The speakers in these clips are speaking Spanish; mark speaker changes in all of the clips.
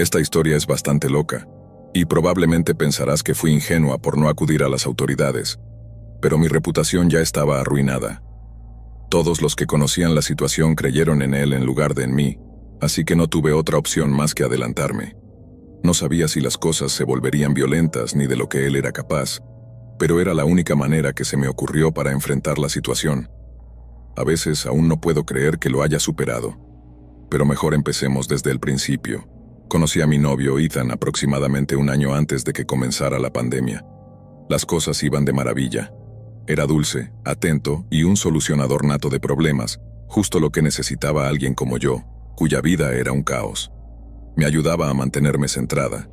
Speaker 1: Esta historia es bastante loca, y probablemente pensarás que fui ingenua por no acudir a las autoridades, pero mi reputación ya estaba arruinada. Todos los que conocían la situación creyeron en él en lugar de en mí, así que no tuve otra opción más que adelantarme. No sabía si las cosas se volverían violentas ni de lo que él era capaz, pero era la única manera que se me ocurrió para enfrentar la situación. A veces aún no puedo creer que lo haya superado, pero mejor empecemos desde el principio. Conocí a mi novio Ethan aproximadamente un año antes de que comenzara la pandemia. Las cosas iban de maravilla. Era dulce, atento y un solucionador nato de problemas, justo lo que necesitaba alguien como yo, cuya vida era un caos. Me ayudaba a mantenerme centrada,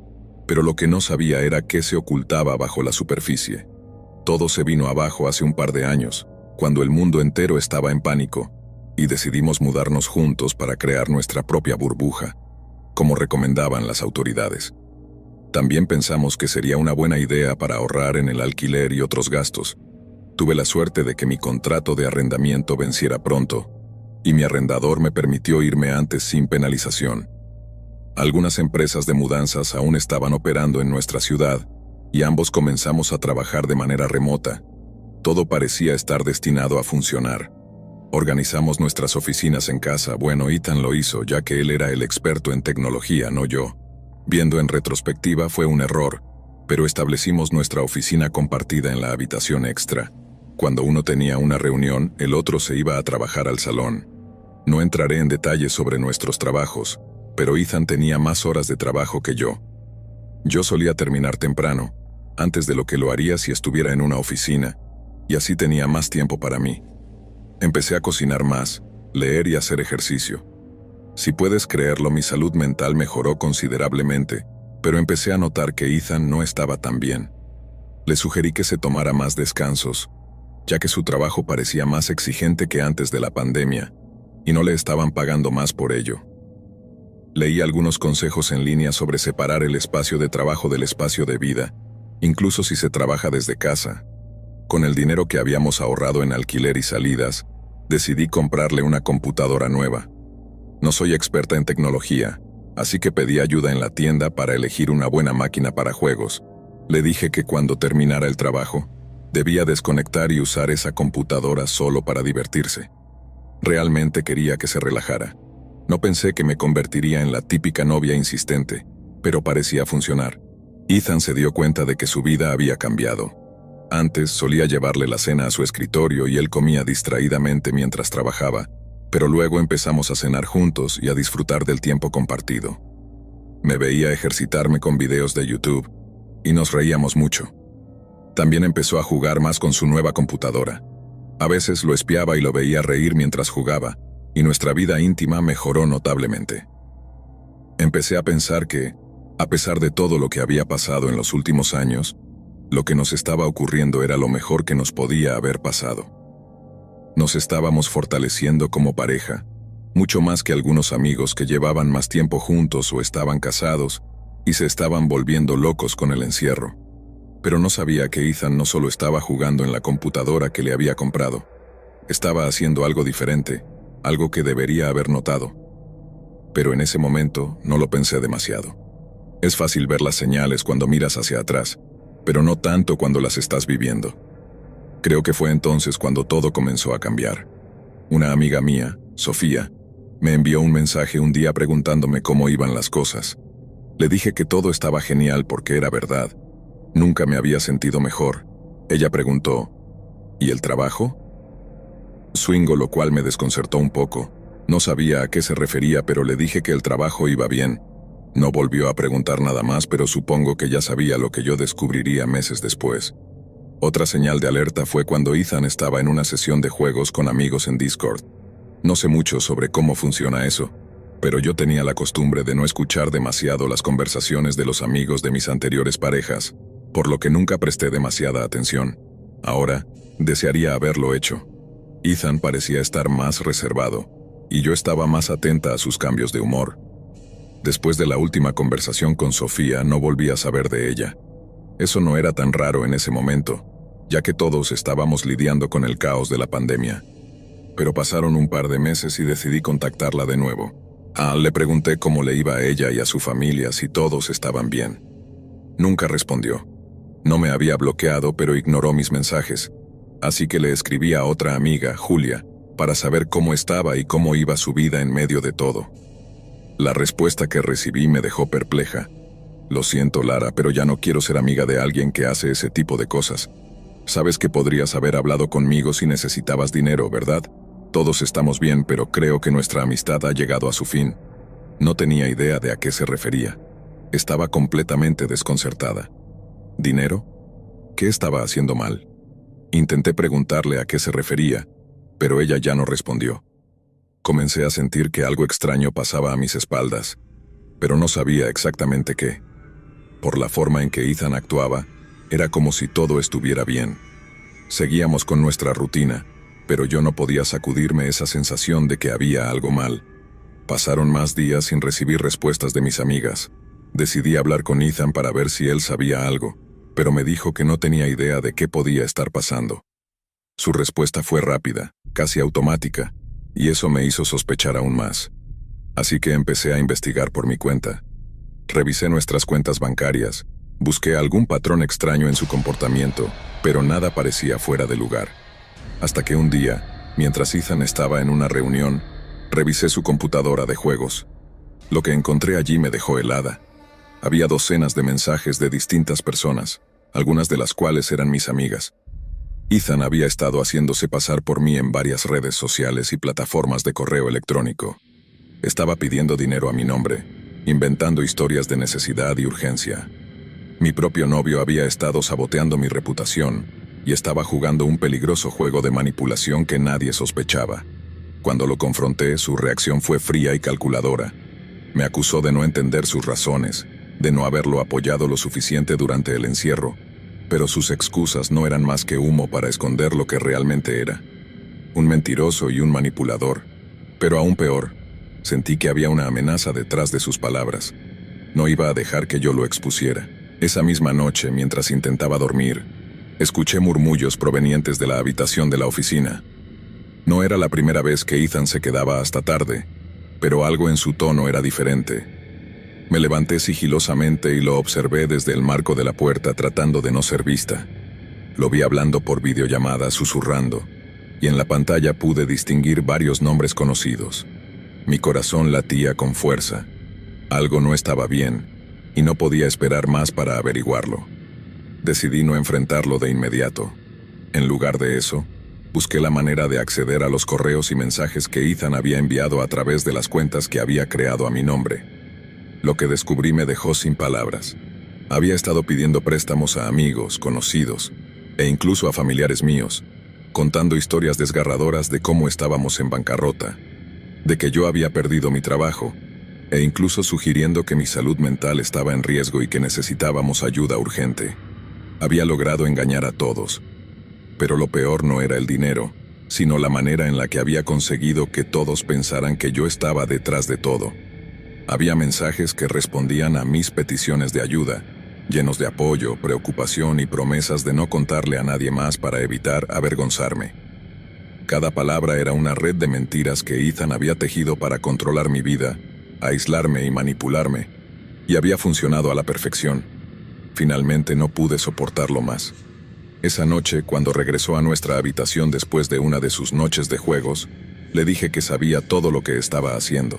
Speaker 1: pero lo que no sabía era qué se ocultaba bajo la superficie. Todo se vino abajo hace un par de años, cuando el mundo entero estaba en pánico, y decidimos mudarnos juntos para crear nuestra propia burbuja, como recomendaban las autoridades. También pensamos que sería una buena idea para ahorrar en el alquiler y otros gastos. Tuve la suerte de que mi contrato de arrendamiento venciera pronto, y mi arrendador me permitió irme antes sin penalización. Algunas empresas de mudanzas aún estaban operando en nuestra ciudad, y ambos comenzamos a trabajar de manera remota. Todo parecía estar destinado a funcionar. Organizamos nuestras oficinas en casa. Bueno, Ethan lo hizo, ya que él era el experto en tecnología, no yo. Viendo en retrospectiva fue un error, pero establecimos nuestra oficina compartida en la habitación extra. Cuando uno tenía una reunión, el otro se iba a trabajar al salón. No entraré en detalles sobre nuestros trabajos, pero Ethan tenía más horas de trabajo que yo. Yo solía terminar temprano, antes de lo que lo haría si estuviera en una oficina, y así tenía más tiempo para mí. Empecé a cocinar más, leer y hacer ejercicio. Si puedes creerlo, mi salud mental mejoró considerablemente, pero empecé a notar que Ethan no estaba tan bien. Le sugerí que se tomara más descansos, ya que su trabajo parecía más exigente que antes de la pandemia, y no le estaban pagando más por ello. Leí algunos consejos en línea sobre separar el espacio de trabajo del espacio de vida, incluso si se trabaja desde casa. Con el dinero que habíamos ahorrado en alquiler y salidas, decidí comprarle una computadora nueva. No soy experta en tecnología, así que pedí ayuda en la tienda para elegir una buena máquina para juegos. Le dije que cuando terminara el trabajo, debía desconectar y usar esa computadora solo para divertirse. Realmente quería que se relajara. No pensé que me convertiría en la típica novia insistente, pero parecía funcionar. Ethan se dio cuenta de que su vida había cambiado. Antes solía llevarle la cena a su escritorio y él comía distraídamente mientras trabajaba, pero luego empezamos a cenar juntos y a disfrutar del tiempo compartido. Me veía ejercitarme con videos de YouTube, y nos reíamos mucho. También empezó a jugar más con su nueva computadora. A veces lo espiaba y lo veía reír mientras jugaba, y nuestra vida íntima mejoró notablemente. Empecé a pensar que, a pesar de todo lo que había pasado en los últimos años, lo que nos estaba ocurriendo era lo mejor que nos podía haber pasado. Nos estábamos fortaleciendo como pareja, mucho más que algunos amigos que llevaban más tiempo juntos o estaban casados y se estaban volviendo locos con el encierro. Pero no sabía que Ethan no solo estaba jugando en la computadora que le había comprado, estaba haciendo algo diferente, algo que debería haber notado. Pero en ese momento no lo pensé demasiado. Es fácil ver las señales cuando miras hacia atrás, pero no tanto cuando las estás viviendo. Creo que fue entonces cuando todo comenzó a cambiar. Una amiga mía, Sofía, me envió un mensaje un día preguntándome cómo iban las cosas. Le dije que todo estaba genial porque era verdad. Nunca me había sentido mejor. Ella preguntó, ¿y el trabajo? Swingo, lo cual me desconcertó un poco. No sabía a qué se refería, pero le dije que el trabajo iba bien. No volvió a preguntar nada más, pero supongo que ya sabía lo que yo descubriría meses después. Otra señal de alerta fue cuando Ethan estaba en una sesión de juegos con amigos en Discord. No sé mucho sobre cómo funciona eso, pero yo tenía la costumbre de no escuchar demasiado las conversaciones de los amigos de mis anteriores parejas, por lo que nunca presté demasiada atención. Ahora, desearía haberlo hecho. Ethan parecía estar más reservado, y yo estaba más atenta a sus cambios de humor. Después de la última conversación con Sofía, no volví a saber de ella. Eso no era tan raro en ese momento, ya que todos estábamos lidiando con el caos de la pandemia. Pero pasaron un par de meses y decidí contactarla de nuevo. Le pregunté cómo le iba a ella y a su familia, si todos estaban bien. Nunca respondió. No me había bloqueado, pero ignoró mis mensajes. Así que le escribí a otra amiga, Julia, para saber cómo estaba y cómo iba su vida en medio de todo. La respuesta que recibí me dejó perpleja. Lo siento, Lara, pero ya no quiero ser amiga de alguien que hace ese tipo de cosas. Sabes que podrías haber hablado conmigo si necesitabas dinero, ¿verdad? Todos estamos bien, pero creo que nuestra amistad ha llegado a su fin. No tenía idea de a qué se refería. Estaba completamente desconcertada. ¿Dinero? ¿Qué estaba haciendo mal? Intenté preguntarle a qué se refería, pero ella ya no respondió. Comencé a sentir que algo extraño pasaba a mis espaldas, pero no sabía exactamente qué. Por la forma en que Ethan actuaba, era como si todo estuviera bien. Seguíamos con nuestra rutina, pero yo no podía sacudirme esa sensación de que había algo mal. Pasaron más días sin recibir respuestas de mis amigas. Decidí hablar con Ethan para ver si él sabía algo, pero me dijo que no tenía idea de qué podía estar pasando. Su respuesta fue rápida, casi automática, y eso me hizo sospechar aún más. Así que empecé a investigar por mi cuenta. Revisé nuestras cuentas bancarias, busqué algún patrón extraño en su comportamiento, pero nada parecía fuera de lugar. Hasta que un día, mientras Ethan estaba en una reunión, revisé su computadora de juegos. Lo que encontré allí me dejó helada. Había docenas de mensajes de distintas personas, algunas de las cuales eran mis amigas. Ethan había estado haciéndose pasar por mí en varias redes sociales y plataformas de correo electrónico. Estaba pidiendo dinero a mi nombre, inventando historias de necesidad y urgencia. Mi propio novio había estado saboteando mi reputación y estaba jugando un peligroso juego de manipulación que nadie sospechaba. Cuando lo confronté, su reacción fue fría y calculadora. Me acusó de no entender sus razones, de no haberlo apoyado lo suficiente durante el encierro, pero sus excusas no eran más que humo para esconder lo que realmente era. Un mentiroso y un manipulador. Pero aún peor, sentí que había una amenaza detrás de sus palabras. No iba a dejar que yo lo expusiera. Esa misma noche, mientras intentaba dormir, escuché murmullos provenientes de la habitación de la oficina. No era la primera vez que Ethan se quedaba hasta tarde, pero algo en su tono era diferente. Me levanté sigilosamente y lo observé desde el marco de la puerta tratando de no ser vista. Lo vi hablando por videollamada, susurrando, y en la pantalla pude distinguir varios nombres conocidos. Mi corazón latía con fuerza. Algo no estaba bien, y no podía esperar más para averiguarlo. Decidí no enfrentarlo de inmediato. En lugar de eso, busqué la manera de acceder a los correos y mensajes que Ethan había enviado a través de las cuentas que había creado a mi nombre. Lo que descubrí me dejó sin palabras. Había estado pidiendo préstamos a amigos, conocidos, e incluso a familiares míos, contando historias desgarradoras de cómo estábamos en bancarrota, de que yo había perdido mi trabajo, e incluso sugiriendo que mi salud mental estaba en riesgo y que necesitábamos ayuda urgente. Había logrado engañar a todos. Pero lo peor no era el dinero, sino la manera en la que había conseguido que todos pensaran que yo estaba detrás de todo. Había mensajes que respondían a mis peticiones de ayuda, llenos de apoyo, preocupación y promesas de no contarle a nadie más para evitar avergonzarme. Cada palabra era una red de mentiras que Ethan había tejido para controlar mi vida, aislarme y manipularme, y había funcionado a la perfección. Finalmente no pude soportarlo más. Esa noche, cuando regresó a nuestra habitación después de una de sus noches de juegos, le dije que sabía todo lo que estaba haciendo.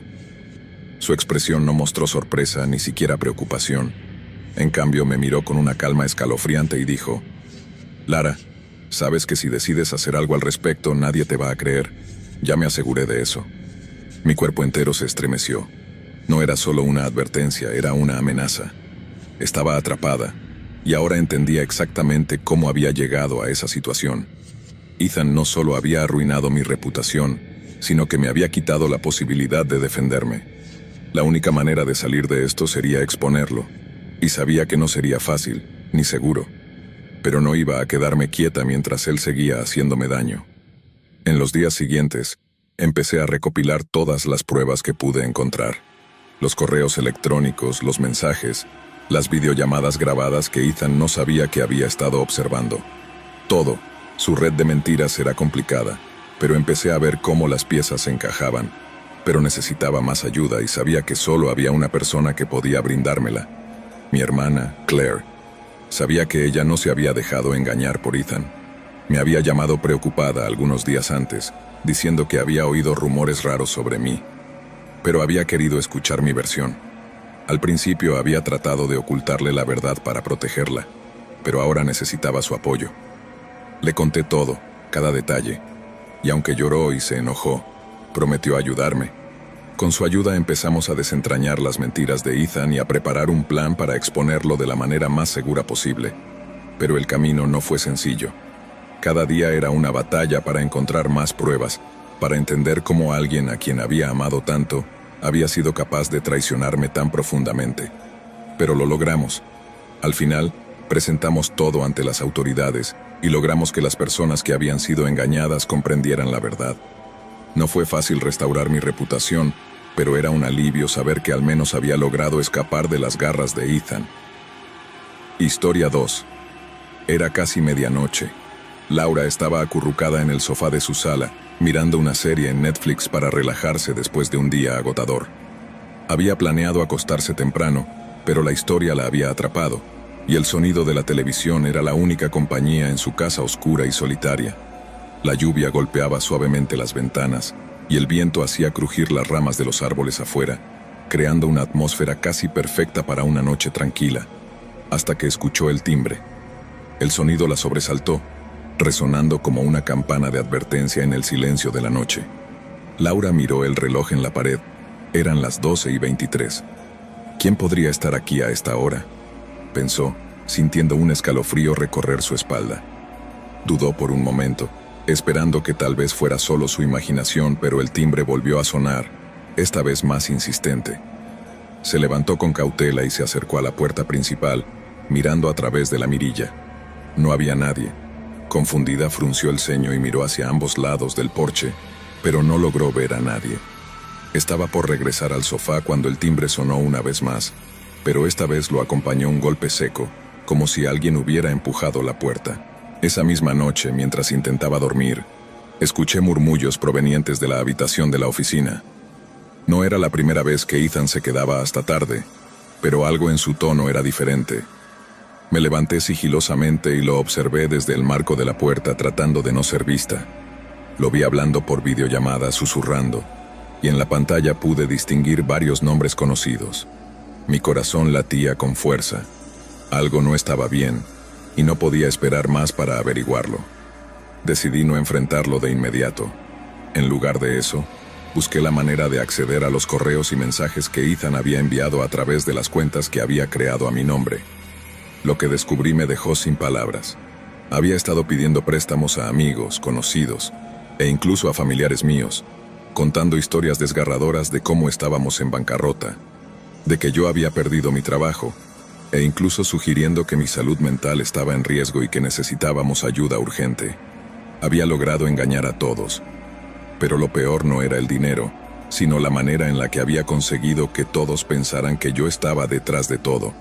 Speaker 1: Su expresión no mostró sorpresa, ni siquiera preocupación. En cambio, me miró con una calma escalofriante y dijo: «Lara, sabes que si decides hacer algo al respecto, nadie te va a creer. Ya me aseguré de eso». Mi cuerpo entero se estremeció. No era solo una advertencia, era una amenaza. Estaba atrapada, y ahora entendía exactamente cómo había llegado a esa situación. Ethan no solo había arruinado mi reputación, sino que me había quitado la posibilidad de defenderme. La única manera de salir de esto sería exponerlo, y sabía que no sería fácil, ni seguro. Pero no iba a quedarme quieta mientras él seguía haciéndome daño. En los días siguientes, empecé a recopilar todas las pruebas que pude encontrar. Los correos electrónicos, los mensajes, las videollamadas grabadas que Ethan no sabía que había estado observando. Todo. Su red de mentiras era complicada, pero empecé a ver cómo las piezas se encajaban. pero necesitaba más ayuda y sabía que solo había una persona que podía brindármela. Mi hermana, Claire. Sabía que ella no se había dejado engañar por Ethan. Me había llamado preocupada algunos días antes, diciendo que había oído rumores raros sobre mí, pero había querido escuchar mi versión. Al principio había tratado de ocultarle la verdad para protegerla, pero ahora necesitaba su apoyo. Le conté todo, cada detalle, y aunque lloró y se enojó, prometió ayudarme. Con su ayuda empezamos a desentrañar las mentiras de Ethan y a preparar un plan para exponerlo de la manera más segura posible. Pero el camino no fue sencillo. Cada día era una batalla para encontrar más pruebas, para entender cómo alguien a quien había amado tanto había sido capaz de traicionarme tan profundamente. Pero lo logramos. Al final, presentamos todo ante las autoridades y logramos que las personas que habían sido engañadas comprendieran la verdad. No fue fácil restaurar mi reputación, pero era un alivio saber que al menos había logrado escapar de las garras de Ethan. Historia 2. Era casi medianoche. Laura estaba acurrucada en el sofá de su sala, mirando una serie en Netflix para relajarse después de un día agotador. Había planeado acostarse temprano, pero la historia la había atrapado, y el sonido de la televisión era la única compañía en su casa oscura y solitaria. La lluvia golpeaba suavemente las ventanas, y el viento hacía crujir las ramas de los árboles afuera, creando una atmósfera casi perfecta para una noche tranquila, hasta que escuchó el timbre. El sonido la sobresaltó, resonando como una campana de advertencia en el silencio de la noche. Laura miró el reloj en la pared. Eran las 12:23. ¿Quién podría estar aquí a esta hora?, pensó, sintiendo un escalofrío recorrer su espalda. Dudó por un momento, esperando que tal vez fuera solo su imaginación, pero el timbre volvió a sonar, esta vez más insistente. Se levantó con cautela y se acercó a la puerta principal, mirando a través de la mirilla. No había nadie. Confundida, frunció el ceño y miró hacia ambos lados del porche, pero no logró ver a nadie. Estaba por regresar al sofá cuando el timbre sonó una vez más, pero esta vez lo acompañó un golpe seco, como si alguien hubiera empujado la puerta. Esa misma noche, mientras intentaba dormir, escuché murmullos provenientes de la habitación de la oficina. No era la primera vez que Ethan se quedaba hasta tarde, pero algo en su tono era diferente. Me levanté sigilosamente y lo observé desde el marco de la puerta tratando de no ser vista. Lo vi hablando por videollamada, susurrando, y en la pantalla pude distinguir varios nombres conocidos. Mi corazón latía con fuerza. Algo no estaba bien, y no podía esperar más para averiguarlo. Decidí no enfrentarlo de inmediato. En lugar de eso, busqué la manera de acceder a los correos y mensajes que Ethan había enviado a través de las cuentas que había creado a mi nombre. Lo que descubrí me dejó sin palabras. Había estado pidiendo préstamos a amigos, conocidos, e incluso a familiares míos, contando historias desgarradoras de cómo estábamos en bancarrota, de que yo había perdido mi trabajo, e incluso sugiriendo que mi salud mental estaba en riesgo y que necesitábamos ayuda urgente. Había logrado engañar a todos, pero lo peor no era el dinero, sino la manera en la que había conseguido que todos pensaran que yo estaba detrás de todo.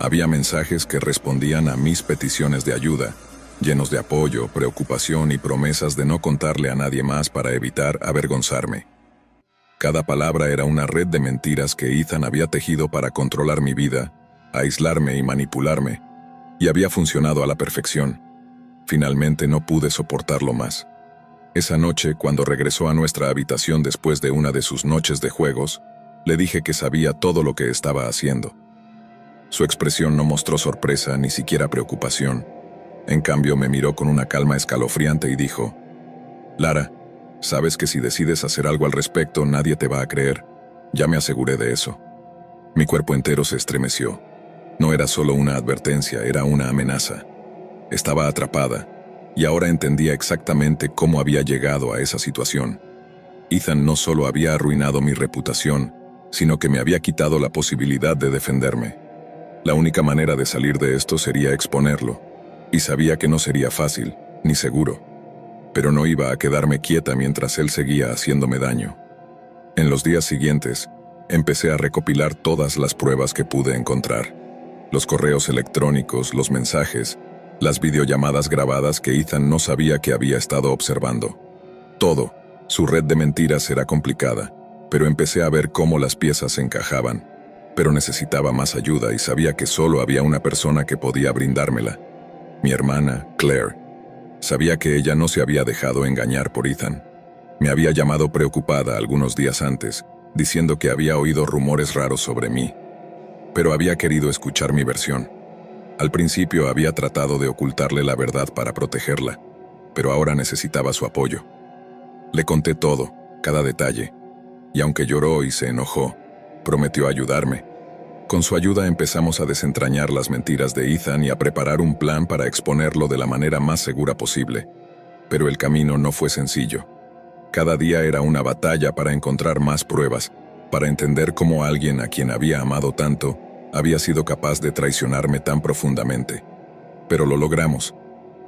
Speaker 1: Había mensajes que respondían a mis peticiones de ayuda, llenos de apoyo, preocupación y promesas de no contarle a nadie más para evitar avergonzarme. Cada palabra era una red de mentiras que Ethan había tejido para controlar mi vida, aislarme y manipularme, y había funcionado a la perfección. Finalmente no pude soportarlo más. Esa noche, cuando regresó a nuestra habitación después de una de sus noches de juegos, le dije que sabía todo lo que estaba haciendo. Su expresión no mostró sorpresa, ni siquiera preocupación. En cambio, me miró con una calma escalofriante y dijo: «Lara, sabes que si decides hacer algo al respecto, nadie te va a creer. Ya me aseguré de eso». Mi cuerpo entero se estremeció. No era solo una advertencia, era una amenaza. Estaba atrapada, y ahora entendía exactamente cómo había llegado a esa situación. Ethan no solo había arruinado mi reputación, sino que me había quitado la posibilidad de defenderme. La única manera de salir de esto sería exponerlo, y sabía que no sería fácil, ni seguro. Pero no iba a quedarme quieta mientras él seguía haciéndome daño. En los días siguientes, empecé a recopilar todas las pruebas que pude encontrar. Los correos electrónicos, los mensajes, las videollamadas grabadas que Ethan no sabía que había estado observando. Todo. Su red de mentiras era complicada, pero empecé a ver cómo las piezas se encajaban. Pero necesitaba más ayuda y sabía que solo había una persona que podía brindármela. Mi hermana, Claire. Sabía que ella no se había dejado engañar por Ethan. Me había llamado preocupada algunos días antes, diciendo que había oído rumores raros sobre mí. Pero había querido escuchar mi versión. Al principio había tratado de ocultarle la verdad para protegerla, pero ahora necesitaba su apoyo. Le conté todo, cada detalle, y aunque lloró y se enojó, prometió ayudarme. Con su ayuda empezamos a desentrañar las mentiras de Ethan y a preparar un plan para exponerlo de la manera más segura posible. Pero el camino no fue sencillo. Cada día era una batalla para encontrar más pruebas, para entender cómo alguien a quien había amado tanto había sido capaz de traicionarme tan profundamente. Pero lo logramos.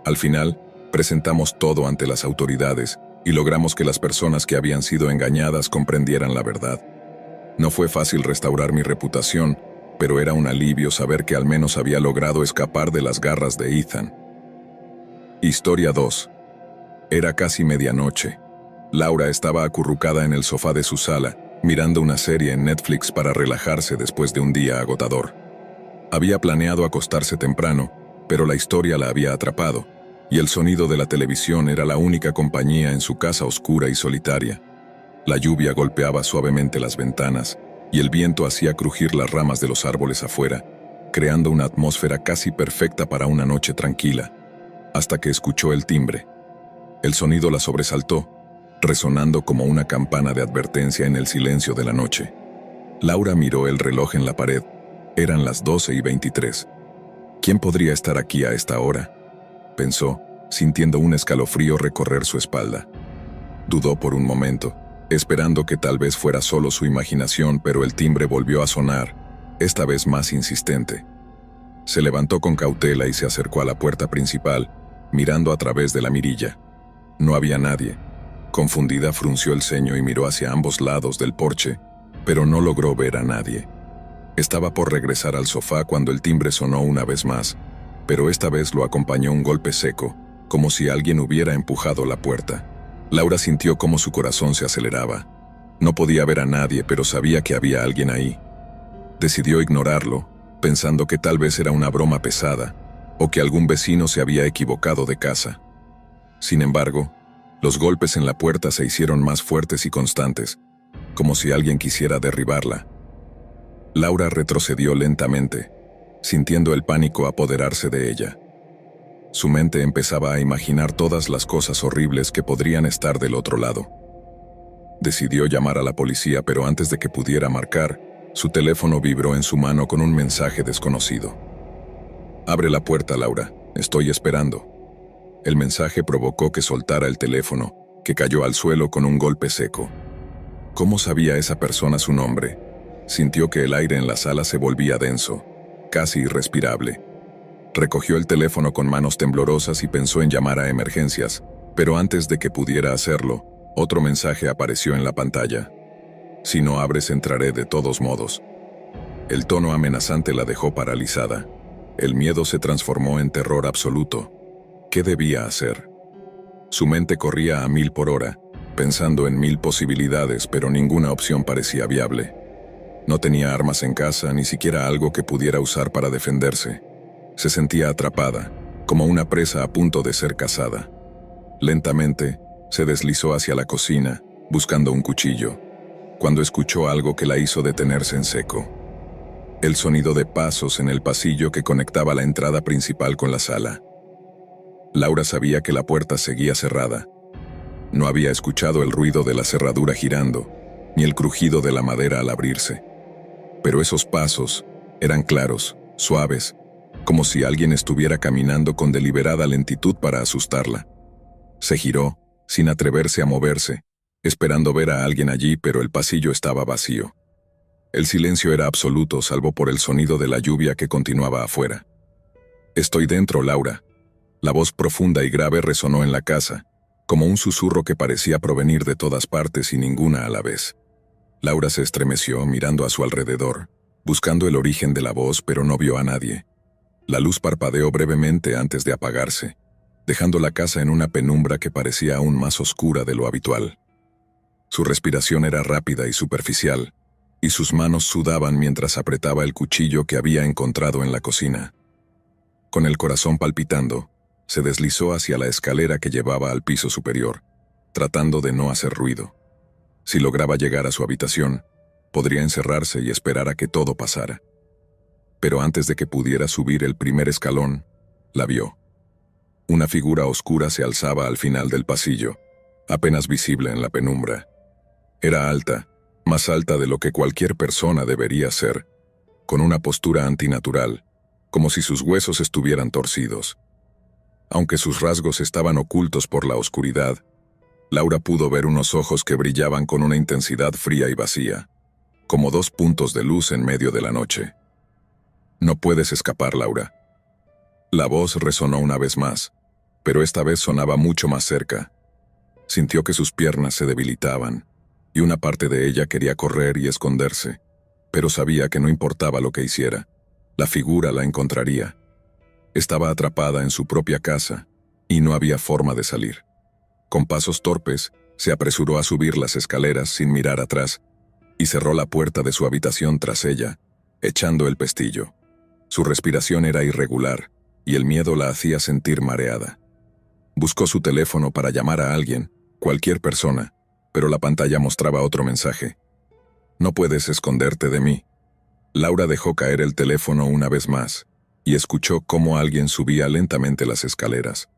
Speaker 1: Al final, presentamos todo ante las autoridades y logramos que las personas que habían sido engañadas comprendieran la verdad. No fue fácil restaurar mi reputación, pero era un alivio saber que al menos había logrado escapar de las garras de Ethan. Historia 2. Era casi medianoche. Laura estaba acurrucada en el sofá de su sala, mirando una serie en Netflix para relajarse después de un día agotador. Había planeado acostarse temprano, pero la historia la había atrapado, y el sonido de la televisión era la única compañía en su casa oscura y solitaria. La lluvia golpeaba suavemente las ventanas, y el viento hacía crujir las ramas de los árboles afuera, creando una atmósfera casi perfecta para una noche tranquila, hasta que escuchó el timbre. El sonido la sobresaltó, resonando como una campana de advertencia en el silencio de la noche. Laura miró el reloj en la pared. Eran las 12:23. ¿Quién podría estar aquí a esta hora?, pensó, sintiendo un escalofrío recorrer su espalda. Dudó por un momento, esperando que tal vez fuera solo su imaginación, pero el timbre volvió a sonar, esta vez más insistente. Se levantó con cautela y se acercó a la puerta principal, mirando a través de la mirilla. No había nadie. Confundida, frunció el ceño y miró hacia ambos lados del porche, pero no logró ver a nadie. Estaba por regresar al sofá cuando el timbre sonó una vez más, pero esta vez lo acompañó un golpe seco, como si alguien hubiera empujado la puerta. Laura sintió cómo su corazón se aceleraba. No podía ver a nadie, pero sabía que había alguien ahí. Decidió ignorarlo, pensando que tal vez era una broma pesada, o que algún vecino se había equivocado de casa. Sin embargo, los golpes en la puerta se hicieron más fuertes y constantes, como si alguien quisiera derribarla. Laura retrocedió lentamente, sintiendo el pánico apoderarse de ella. Su mente empezaba a imaginar todas las cosas horribles que podrían estar del otro lado. Decidió llamar a la policía, pero antes de que pudiera marcar, su teléfono vibró en su mano con un mensaje desconocido. «Abre la puerta, Laura. Estoy esperando». El mensaje provocó que soltara el teléfono, que cayó al suelo con un golpe seco. ¿Cómo sabía esa persona su nombre? Sintió que el aire en la sala se volvía denso, casi irrespirable. Recogió el teléfono con manos temblorosas y pensó en llamar a emergencias, pero antes de que pudiera hacerlo, otro mensaje apareció en la pantalla. «Si no abres, entraré de todos modos». El tono amenazante la dejó paralizada. El miedo se transformó en terror absoluto. ¿Qué debía hacer? Su mente corría a 1000 por hora, pensando en 1000 posibilidades, pero ninguna opción parecía viable. No tenía armas en casa, ni siquiera algo que pudiera usar para defenderse. Se sentía atrapada, como una presa a punto de ser cazada. Lentamente, se deslizó hacia la cocina, buscando un cuchillo, cuando escuchó algo que la hizo detenerse en seco. El sonido de pasos en el pasillo que conectaba la entrada principal con la sala. Laura sabía que la puerta seguía cerrada. No había escuchado el ruido de la cerradura girando, ni el crujido de la madera al abrirse. Pero esos pasos eran claros, suaves, como si alguien estuviera caminando con deliberada lentitud para asustarla. Se giró, sin atreverse a moverse, esperando ver a alguien allí, pero el pasillo estaba vacío. El silencio era absoluto, salvo por el sonido de la lluvia que continuaba afuera. «Estoy dentro, Laura». La voz profunda y grave resonó en la casa, como un susurro que parecía provenir de todas partes y ninguna a la vez. Laura se estremeció mirando a su alrededor, buscando el origen de la voz, pero no vio a nadie. La luz parpadeó brevemente antes de apagarse, dejando la casa en una penumbra que parecía aún más oscura de lo habitual. Su respiración era rápida y superficial, y sus manos sudaban mientras apretaba el cuchillo que había encontrado en la cocina. Con el corazón palpitando, se deslizó hacia la escalera que llevaba al piso superior, tratando de no hacer ruido. Si lograba llegar a su habitación, podría encerrarse y esperar a que todo pasara. Pero antes de que pudiera subir el primer escalón, la vio. Una figura oscura se alzaba al final del pasillo, apenas visible en la penumbra. Era alta, más alta de lo que cualquier persona debería ser, con una postura antinatural, como si sus huesos estuvieran torcidos. Aunque sus rasgos estaban ocultos por la oscuridad, Laura pudo ver unos ojos que brillaban con una intensidad fría y vacía, como dos puntos de luz en medio de la noche. «No puedes escapar, Laura». La voz resonó una vez más, pero esta vez sonaba mucho más cerca. Sintió que sus piernas se debilitaban, y una parte de ella quería correr y esconderse, pero sabía que no importaba lo que hiciera, la figura la encontraría. Estaba atrapada en su propia casa, y no había forma de salir. Con pasos torpes, se apresuró a subir las escaleras sin mirar atrás, y cerró la puerta de su habitación tras ella, echando el pestillo. Su respiración era irregular, y el miedo la hacía sentir mareada. Buscó su teléfono para llamar a alguien, cualquier persona, pero la pantalla mostraba otro mensaje. «No puedes esconderte de mí». Laura dejó caer el teléfono una vez más, y escuchó cómo alguien subía lentamente las escaleras.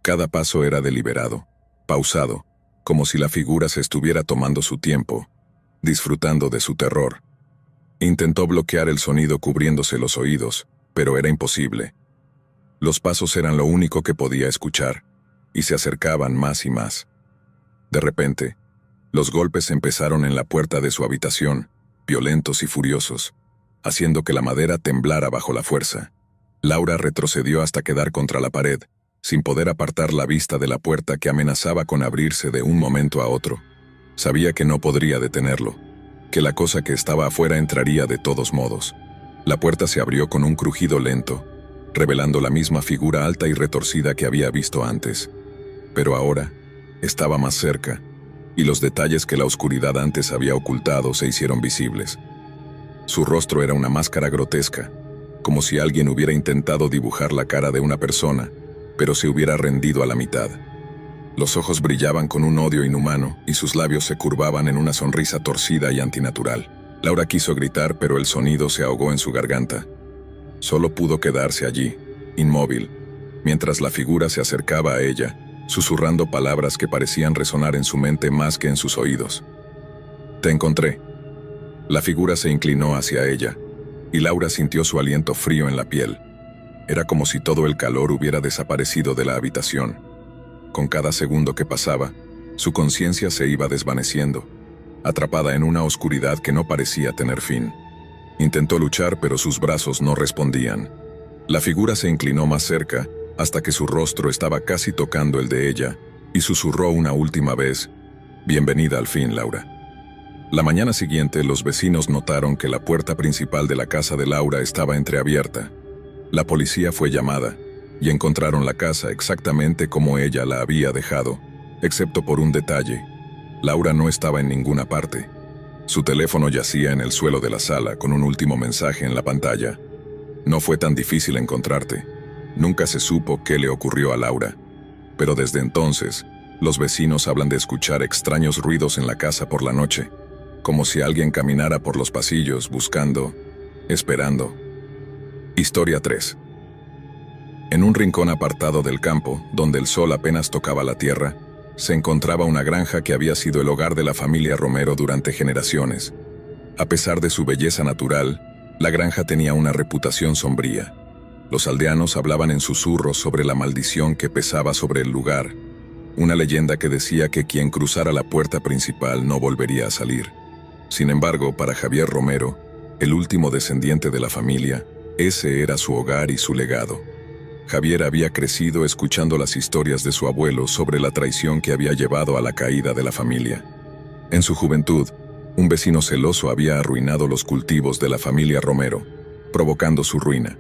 Speaker 1: Cada paso era deliberado, pausado, como si la figura se estuviera tomando su tiempo, disfrutando de su terror. Intentó bloquear el sonido cubriéndose los oídos, pero era imposible. Los pasos eran lo único que podía escuchar, y se acercaban más y más. De repente, los golpes empezaron en la puerta de su habitación, violentos y furiosos, haciendo que la madera temblara bajo la fuerza. Laura retrocedió hasta quedar contra la pared, sin poder apartar la vista de la puerta que amenazaba con abrirse de un momento a otro. Sabía que no podría detenerlo, que la cosa que estaba afuera entraría de todos modos. La puerta se abrió con un crujido lento, revelando la misma figura alta y retorcida que había visto antes. Pero ahora, estaba más cerca, y los detalles que la oscuridad antes había ocultado se hicieron visibles. Su rostro era una máscara grotesca, como si alguien hubiera intentado dibujar la cara de una persona, pero se hubiera rendido a la mitad. Los ojos brillaban con un odio inhumano y sus labios se curvaban en una sonrisa torcida y antinatural. Laura quiso gritar, pero el sonido se ahogó en su garganta. Solo pudo quedarse allí, inmóvil, mientras la figura se acercaba a ella, susurrando palabras que parecían resonar en su mente más que en sus oídos. «Te encontré». La figura se inclinó hacia ella, y Laura sintió su aliento frío en la piel. Era como si todo el calor hubiera desaparecido de la habitación. Con cada segundo que pasaba, su conciencia se iba desvaneciendo, atrapada en una oscuridad que no parecía tener fin. Intentó luchar, pero sus brazos no respondían. La figura se inclinó más cerca, hasta que su rostro estaba casi tocando el de ella, y susurró una última vez: «Bienvenida al fin, Laura». La mañana siguiente, los vecinos notaron que la puerta principal de la casa de Laura estaba entreabierta. La policía fue llamada, y encontraron la casa exactamente como ella la había dejado, excepto por un detalle: Laura no estaba en ninguna parte. Su teléfono yacía en el suelo de la sala con un último mensaje en la pantalla: «No fue tan difícil encontrarte». Nunca se supo qué le ocurrió a Laura, pero desde entonces, los vecinos hablan de escuchar extraños ruidos en la casa por la noche, como si alguien caminara por los pasillos buscando, esperando. Historia 3. En un rincón apartado del campo, donde el sol apenas tocaba la tierra, se encontraba una granja que había sido el hogar de la familia Romero durante generaciones. A pesar de su belleza natural, la granja tenía una reputación sombría. Los aldeanos hablaban en susurros sobre la maldición que pesaba sobre el lugar, una leyenda que decía que quien cruzara la puerta principal no volvería a salir. Sin embargo, para Javier Romero, el último descendiente de la familia, ese era su hogar y su legado. Javier había crecido escuchando las historias de su abuelo sobre la traición que había llevado a la caída de la familia. En su juventud, un vecino celoso había arruinado los cultivos de la familia Romero, provocando su ruina.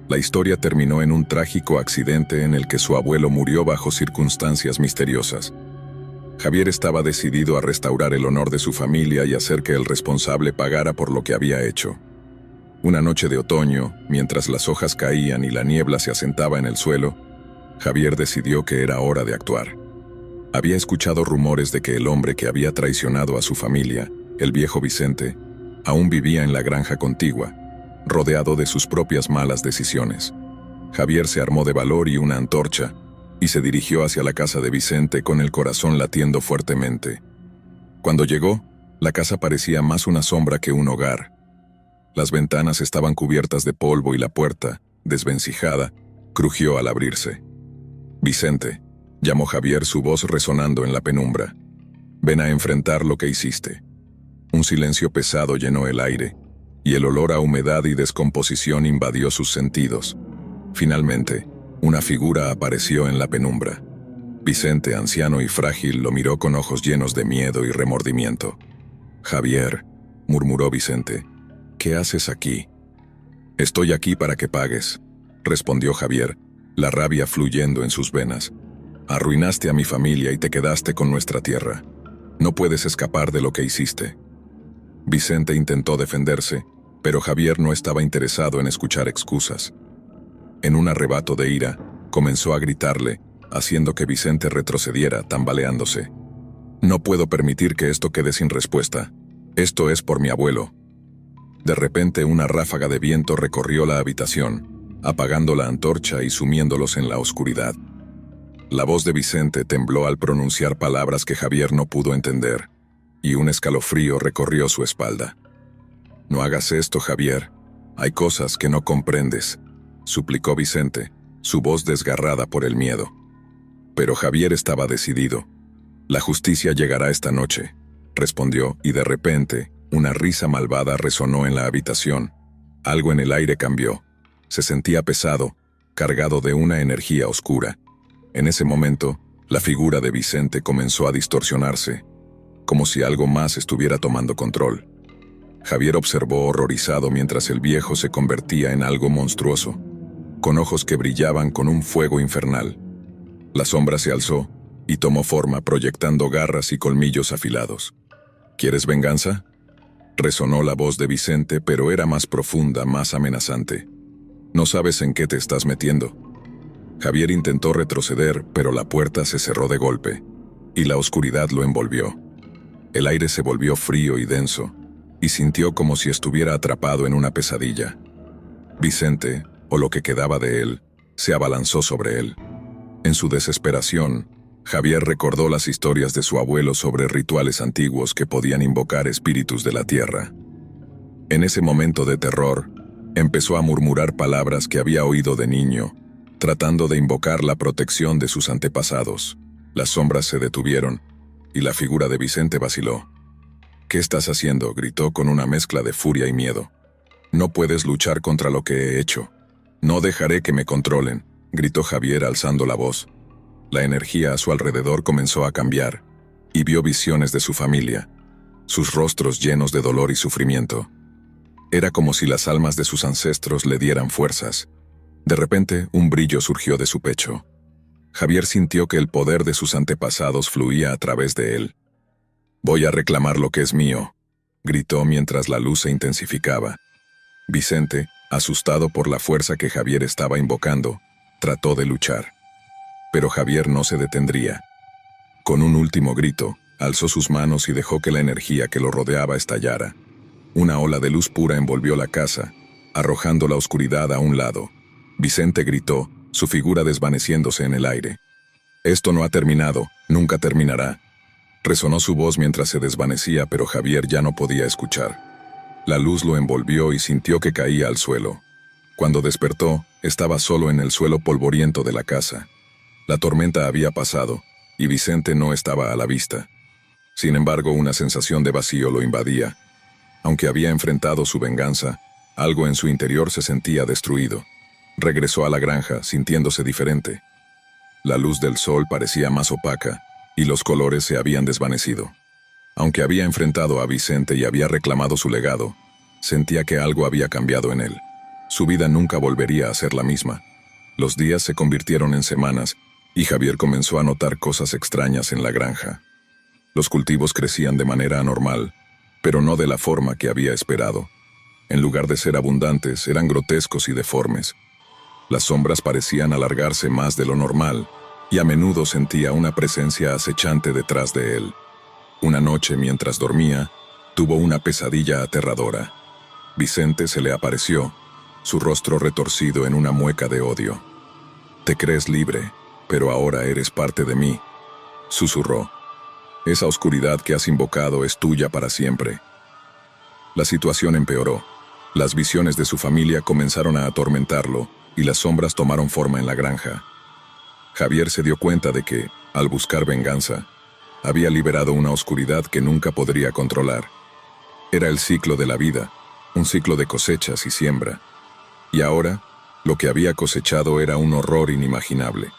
Speaker 1: La historia terminó en un trágico accidente en el que su abuelo murió bajo circunstancias misteriosas. Javier estaba decidido a restaurar el honor de su familia y hacer que el responsable pagara por lo que había hecho. Una noche de otoño, mientras las hojas caían y la niebla se asentaba en el suelo, Javier decidió que era hora de actuar. Había escuchado rumores de que el hombre que había traicionado a su familia, el viejo Vicente, aún vivía en la granja contigua, rodeado de sus propias malas decisiones. Javier se armó de valor y una antorcha, y se dirigió hacia la casa de Vicente con el corazón latiendo fuertemente. Cuando llegó, la casa parecía más una sombra que un hogar. Las ventanas estaban cubiertas de polvo y la puerta, desvencijada, crujió al abrirse. «Vicente», llamó Javier, su voz resonando en la penumbra. «Ven a enfrentar lo que hiciste». Un silencio pesado llenó el aire, y el olor a humedad y descomposición invadió sus sentidos. Finalmente, una figura apareció en la penumbra. Vicente, anciano y frágil, lo miró con ojos llenos de miedo y remordimiento. «Javier», murmuró Vicente, «¿qué haces aquí?» «Estoy aquí para que pagues», respondió Javier, la rabia fluyendo en sus venas. «Arruinaste a mi familia y te quedaste con nuestra tierra. No puedes escapar de lo que hiciste». Vicente intentó defenderse, pero Javier no estaba interesado en escuchar excusas. En un arrebato de ira, comenzó a gritarle, haciendo que Vicente retrocediera, tambaleándose. «No puedo permitir que esto quede sin respuesta. Esto es por mi abuelo». De repente una ráfaga de viento recorrió la habitación, apagando la antorcha y sumiéndolos en la oscuridad. La voz de Vicente tembló al pronunciar palabras que Javier no pudo entender, y un escalofrío recorrió su espalda. «No hagas esto, Javier. Hay cosas que no comprendes», suplicó Vicente, su voz desgarrada por el miedo. Pero Javier estaba decidido. «La justicia llegará esta noche», respondió, y de repente, una risa malvada resonó en la habitación. Algo en el aire cambió. Se sentía pesado, cargado de una energía oscura. En ese momento, la figura de Vicente comenzó a distorsionarse, como si algo más estuviera tomando control. Javier observó horrorizado mientras el viejo se convertía en algo monstruoso, con ojos que brillaban con un fuego infernal. La sombra se alzó y tomó forma proyectando garras y colmillos afilados. «¿Quieres venganza?», resonó la voz de Vicente, pero era más profunda, más amenazante. «No sabes en qué te estás metiendo». Javier intentó retroceder, pero la puerta se cerró de golpe, y la oscuridad lo envolvió. El aire se volvió frío y denso, y sintió como si estuviera atrapado en una pesadilla. Vicente, o lo que quedaba de él, se abalanzó sobre él. En su desesperación, Javier recordó las historias de su abuelo sobre rituales antiguos que podían invocar espíritus de la tierra. En ese momento de terror, empezó a murmurar palabras que había oído de niño, tratando de invocar la protección de sus antepasados. Las sombras se detuvieron, y la figura de Vicente vaciló. «¿Qué estás haciendo?», gritó con una mezcla de furia y miedo. «No puedes luchar contra lo que he hecho». «No dejaré que me controlen», gritó Javier alzando la voz. La energía a su alrededor comenzó a cambiar, y vio visiones de su familia, sus rostros llenos de dolor y sufrimiento. Era como si las almas de sus ancestros le dieran fuerzas. De repente, un brillo surgió de su pecho. Javier sintió que el poder de sus antepasados fluía a través de él. «Voy a reclamar lo que es mío», gritó mientras la luz se intensificaba. Vicente, asustado por la fuerza que Javier estaba invocando, trató de luchar. Pero Javier no se detendría. Con un último grito, alzó sus manos y dejó que la energía que lo rodeaba estallara. Una ola de luz pura envolvió la casa, arrojando la oscuridad a un lado. Vicente gritó, su figura desvaneciéndose en el aire. «Esto no ha terminado, nunca terminará». Resonó su voz mientras se desvanecía, pero Javier ya no podía escuchar. La luz lo envolvió y sintió que caía al suelo. Cuando despertó, estaba solo en el suelo polvoriento de la casa. La tormenta había pasado, y Vicente no estaba a la vista. Sin embargo, una sensación de vacío lo invadía. Aunque había enfrentado su venganza, algo en su interior se sentía destruido. Regresó a la granja, sintiéndose diferente. La luz del sol parecía más opaca, y los colores se habían desvanecido. Aunque había enfrentado a Vicente y había reclamado su legado, sentía que algo había cambiado en él. Su vida nunca volvería a ser la misma. Los días se convirtieron en semanas, y Javier comenzó a notar cosas extrañas en la granja. Los cultivos crecían de manera anormal, pero no de la forma que había esperado. En lugar de ser abundantes, eran grotescos y deformes. Las sombras parecían alargarse más de lo normal, y a menudo sentía una presencia acechante detrás de él. Una noche, mientras dormía, tuvo una pesadilla aterradora. Vicente se le apareció, su rostro retorcido en una mueca de odio. «Te crees libre, pero ahora eres parte de mí», susurró. «Esa oscuridad que has invocado es tuya para siempre». La situación empeoró. Las visiones de su familia comenzaron a atormentarlo, y las sombras tomaron forma en la granja. Javier se dio cuenta de que, al buscar venganza, había liberado una oscuridad que nunca podría controlar. Era el ciclo de la vida, un ciclo de cosechas y siembra. Y ahora, lo que había cosechado era un horror inimaginable.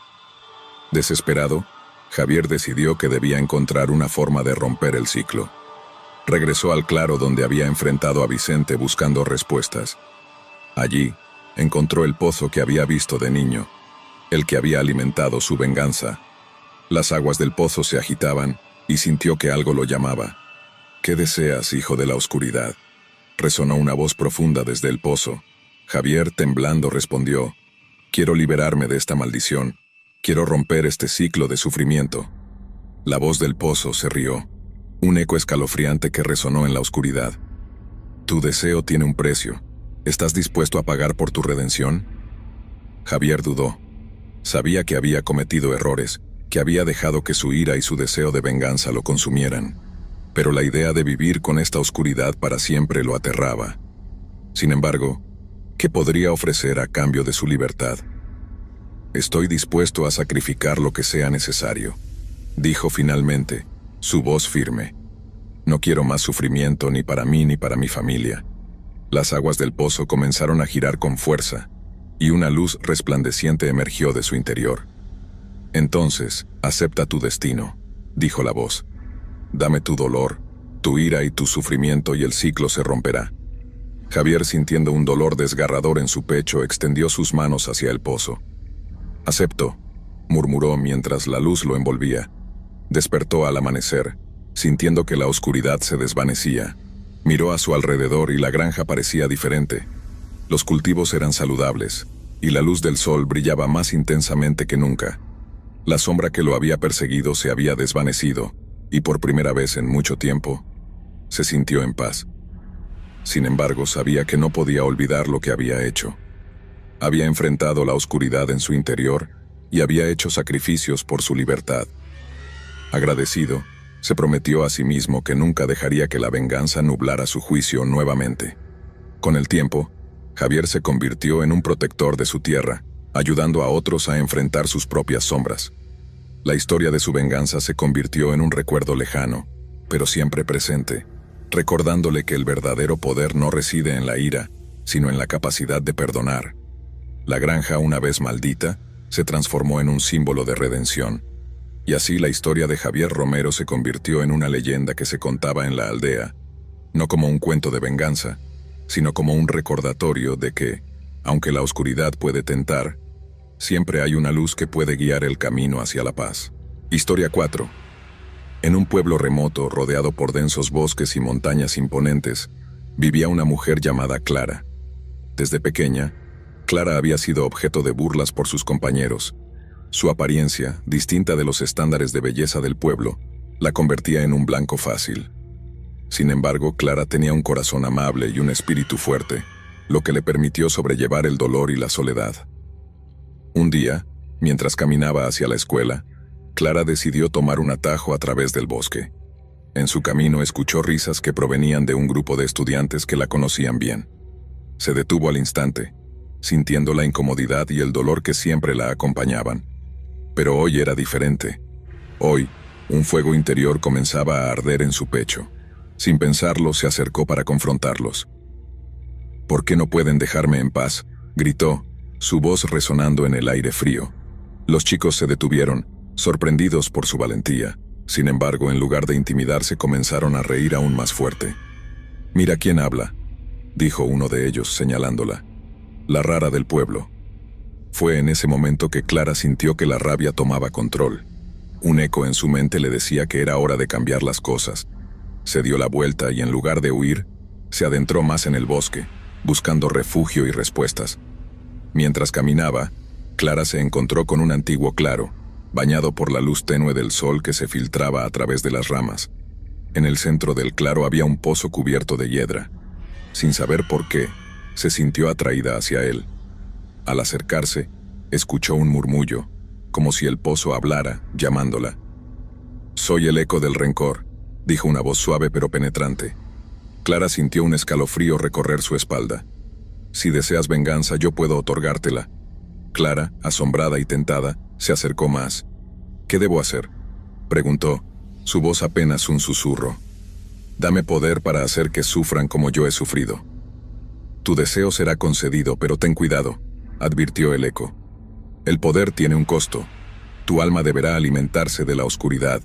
Speaker 1: Desesperado, Javier decidió que debía encontrar una forma de romper el ciclo. Regresó al claro donde había enfrentado a Vicente buscando respuestas. Allí, encontró el pozo que había visto de niño, el que había alimentado su venganza. Las aguas del pozo se agitaban y sintió que algo lo llamaba. «¿Qué deseas, hijo de la oscuridad?», resonó una voz profunda desde el pozo. Javier, temblando, respondió: «Quiero liberarme de esta maldición. Quiero romper este ciclo de sufrimiento». La voz del pozo se rió, un eco escalofriante que resonó en la oscuridad. «Tu deseo tiene un precio. ¿Estás dispuesto a pagar por tu redención?». Javier dudó. Sabía que había cometido errores, que había dejado que su ira y su deseo de venganza lo consumieran. Pero la idea de vivir con esta oscuridad para siempre lo aterraba. Sin embargo, ¿qué podría ofrecer a cambio de su libertad? «Estoy dispuesto a sacrificar lo que sea necesario», dijo finalmente, su voz firme. «No quiero más sufrimiento ni para mí ni para mi familia». Las aguas del pozo comenzaron a girar con fuerza, y una luz resplandeciente emergió de su interior. «Entonces, acepta tu destino», dijo la voz. «Dame tu dolor, tu ira y tu sufrimiento y el ciclo se romperá». Javier, sintiendo un dolor desgarrador en su pecho, extendió sus manos hacia el pozo. «Acepto», murmuró mientras la luz lo envolvía. Despertó al amanecer, sintiendo que la oscuridad se desvanecía. Miró a su alrededor y la granja parecía diferente. Los cultivos eran saludables, y la luz del sol brillaba más intensamente que nunca. La sombra que lo había perseguido se había desvanecido, y por primera vez en mucho tiempo, se sintió en paz. Sin embargo, sabía que no podía olvidar lo que había hecho. Había enfrentado la oscuridad en su interior y había hecho sacrificios por su libertad. Agradecido, se prometió a sí mismo que nunca dejaría que la venganza nublara su juicio nuevamente. Con el tiempo, Javier se convirtió en un protector de su tierra, ayudando a otros a enfrentar sus propias sombras. La historia de su venganza se convirtió en un recuerdo lejano, pero siempre presente, recordándole que el verdadero poder no reside en la ira, sino en la capacidad de perdonar. La granja, una vez maldita, se transformó en un símbolo de redención. Y así la historia de Javier Romero se convirtió en una leyenda que se contaba en la aldea, no como un cuento de venganza, sino como un recordatorio de que, aunque la oscuridad puede tentar, siempre hay una luz que puede guiar el camino hacia la paz. Historia 4. En un pueblo remoto, rodeado por densos bosques y montañas imponentes, vivía una mujer llamada Clara. Desde pequeña, Clara había sido objeto de burlas por sus compañeros. Su apariencia, distinta de los estándares de belleza del pueblo, la convertía en un blanco fácil. Sin embargo, Clara tenía un corazón amable y un espíritu fuerte, lo que le permitió sobrellevar el dolor y la soledad. Un día, mientras caminaba hacia la escuela, Clara decidió tomar un atajo a través del bosque. En su camino escuchó risas que provenían de un grupo de estudiantes que la conocían bien. Se detuvo al instante, sintiendo la incomodidad y el dolor que siempre la acompañaban. Pero hoy era diferente. Hoy, un fuego interior comenzaba a arder en su pecho. Sin pensarlo, se acercó para confrontarlos. «¿Por qué no pueden dejarme en paz?», gritó, su voz resonando en el aire frío. Los chicos se detuvieron, sorprendidos por su valentía. Sin embargo, en lugar de intimidarse, comenzaron a reír aún más fuerte. «Mira quién habla», dijo uno de ellos señalándola. «La rara del pueblo». Fue en ese momento que Clara sintió que la rabia tomaba control. Un eco en su mente le decía que era hora de cambiar las cosas. Se dio la vuelta y en lugar de huir, se adentró más en el bosque, buscando refugio y respuestas. Mientras caminaba, Clara se encontró con un antiguo claro, bañado por la luz tenue del sol que se filtraba a través de las ramas. En el centro del claro había un pozo cubierto de hiedra. Sin saber por qué, se sintió atraída hacia él. Al acercarse, escuchó un murmullo, como si el pozo hablara, llamándola. «Soy el eco del rencor», dijo una voz suave pero penetrante. Clara sintió un escalofrío recorrer su espalda. «Si deseas venganza, yo puedo otorgártela». Clara, asombrada y tentada, se acercó más. «¿Qué debo hacer?», preguntó, su voz apenas un susurro. «Dame poder para hacer que sufran como yo he sufrido». «Tu deseo será concedido, pero ten cuidado», advirtió el eco. «El poder tiene un costo. Tu alma deberá alimentarse de la oscuridad».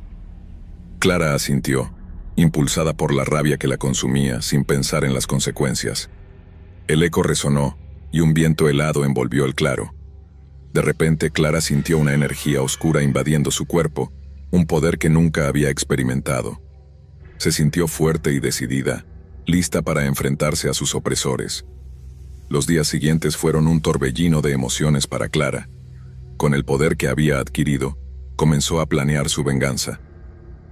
Speaker 1: Clara asintió, impulsada por la rabia que la consumía, sin pensar en las consecuencias. El eco resonó, y un viento helado envolvió el claro. De repente, Clara sintió una energía oscura invadiendo su cuerpo, un poder que nunca había experimentado. Se sintió fuerte y decidida, lista para enfrentarse a sus opresores. Los días siguientes fueron un torbellino de emociones para Clara. Con el poder que había adquirido, comenzó a planear su venganza.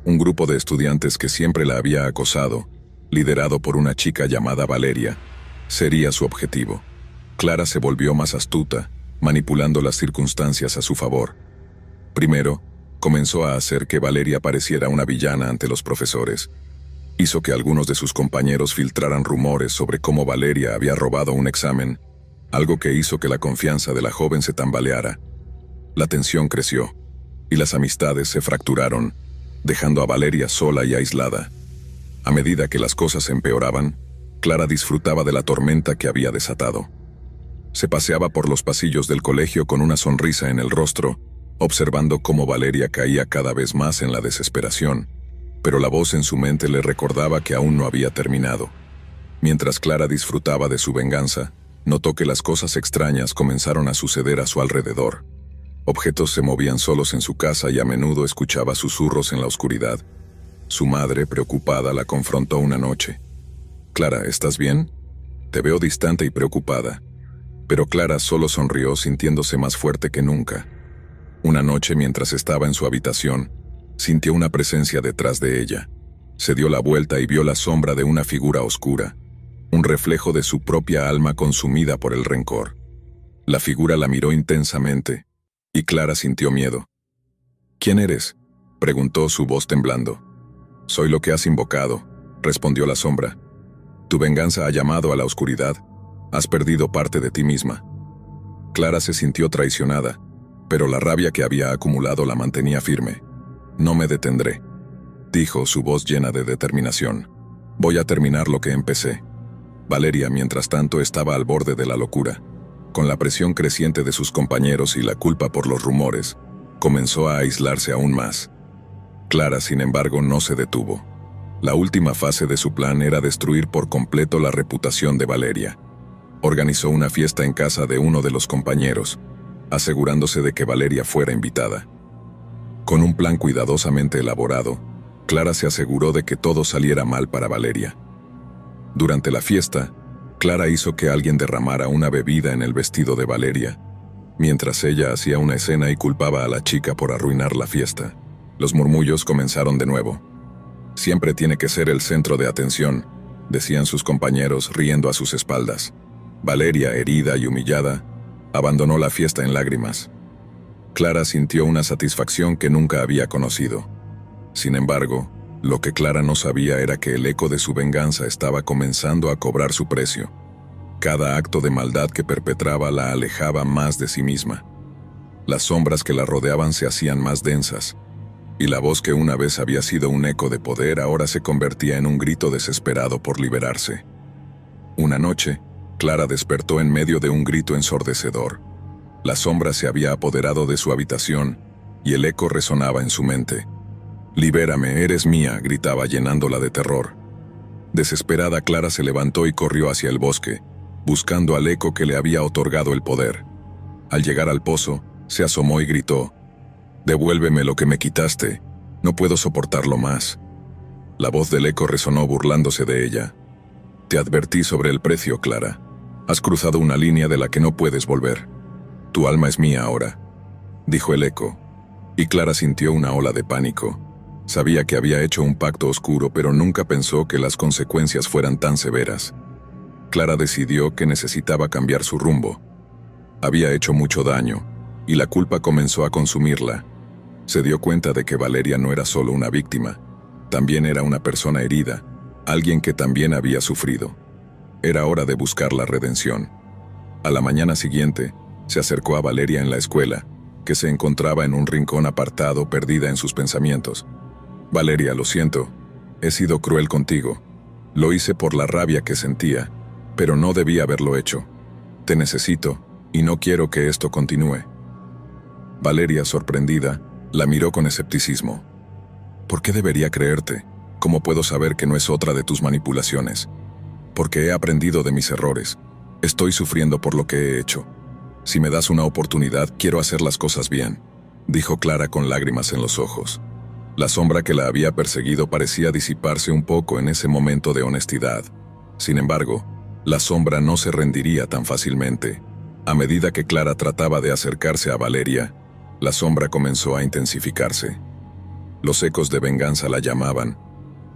Speaker 1: Un grupo de estudiantes que siempre la había acosado, liderado por una chica llamada Valeria, sería su objetivo. Clara se volvió más astuta, manipulando las circunstancias a su favor. Primero, comenzó a hacer que Valeria pareciera una villana ante los profesores. Hizo que algunos de sus compañeros filtraran rumores sobre cómo Valeria había robado un examen, algo que hizo que la confianza de la joven se tambaleara. La tensión creció, y las amistades se fracturaron, dejando a Valeria sola y aislada. A medida que las cosas empeoraban, Clara disfrutaba de la tormenta que había desatado. Se paseaba por los pasillos del colegio con una sonrisa en el rostro, observando cómo Valeria caía cada vez más en la desesperación, pero la voz en su mente le recordaba que aún no había terminado. Mientras Clara disfrutaba de su venganza, notó que las cosas extrañas comenzaron a suceder a su alrededor. Objetos se movían solos en su casa y a menudo escuchaba susurros en la oscuridad. Su madre, preocupada, la confrontó una noche. «Clara, ¿estás bien? Te veo distante y preocupada». Pero Clara solo sonrió, sintiéndose más fuerte que nunca. Una noche, mientras estaba en su habitación, sintió una presencia detrás de ella. Se dio la vuelta y vio la sombra de una figura oscura, un reflejo de su propia alma consumida por el rencor. La figura la miró intensamente, y Clara sintió miedo. «¿Quién eres?», preguntó, su voz temblando. «Soy lo que has invocado», respondió la sombra. «Tu venganza ha llamado a la oscuridad. Has perdido parte de ti misma». Clara se sintió traicionada, pero la rabia que había acumulado la mantenía firme. «No me detendré», dijo, su voz llena de determinación. «Voy a terminar lo que empecé». Valeria, mientras tanto, estaba al borde de la locura. Con la presión creciente de sus compañeros y la culpa por los rumores, comenzó a aislarse aún más. Clara, sin embargo, no se detuvo. La última fase de su plan era destruir por completo la reputación de Valeria. Organizó una fiesta en casa de uno de los compañeros, asegurándose de que Valeria fuera invitada. Con un plan cuidadosamente elaborado, Clara se aseguró de que todo saliera mal para Valeria. Durante la fiesta, Clara hizo que alguien derramara una bebida en el vestido de Valeria, mientras ella hacía una escena y culpaba a la chica por arruinar la fiesta. Los murmullos comenzaron de nuevo. «Siempre tiene que ser el centro de atención», decían sus compañeros riendo a sus espaldas. Valeria, herida y humillada, abandonó la fiesta en lágrimas. Clara sintió una satisfacción que nunca había conocido. Sin embargo, lo que Clara no sabía era que el eco de su venganza estaba comenzando a cobrar su precio. Cada acto de maldad que perpetraba la alejaba más de sí misma. Las sombras que la rodeaban se hacían más densas, y la voz que una vez había sido un eco de poder ahora se convertía en un grito desesperado por liberarse. Una noche, Clara despertó en medio de un grito ensordecedor. La sombra se había apoderado de su habitación, y el eco resonaba en su mente. «Libérame, eres mía», gritaba, llenándola de terror. Desesperada, Clara se levantó y corrió hacia el bosque, buscando al eco que le había otorgado el poder. Al llegar al pozo, se asomó y gritó: «Devuélveme lo que me quitaste. No puedo soportarlo más». La voz del eco resonó burlándose de ella. «Te advertí sobre el precio, Clara. Has cruzado una línea de la que no puedes volver. Tu alma es mía ahora», dijo el eco. Y Clara sintió una ola de pánico. Sabía que había hecho un pacto oscuro, pero nunca pensó que las consecuencias fueran tan severas. Clara decidió que necesitaba cambiar su rumbo. Había hecho mucho daño, y la culpa comenzó a consumirla. Se dio cuenta de que Valeria no era solo una víctima, también era una persona herida, alguien que también había sufrido. Era hora de buscar la redención. A la mañana siguiente, se acercó a Valeria en la escuela, que se encontraba en un rincón apartado, perdida en sus pensamientos. «Valeria, lo siento. He sido cruel contigo. Lo hice por la rabia que sentía, pero no debía haberlo hecho. Te necesito, y no quiero que esto continúe». Valeria, sorprendida, la miró con escepticismo. «¿Por qué debería creerte? ¿Cómo puedo saber que no es otra de tus manipulaciones? Porque he aprendido de mis errores. Estoy sufriendo por lo que he hecho. Si me das una oportunidad, quiero hacer las cosas bien», dijo Clara con lágrimas en los ojos. La sombra que la había perseguido parecía disiparse un poco en ese momento de honestidad. Sin embargo, la sombra no se rendiría tan fácilmente. A medida que Clara trataba de acercarse a Valeria, la sombra comenzó a intensificarse. Los ecos de venganza la llamaban,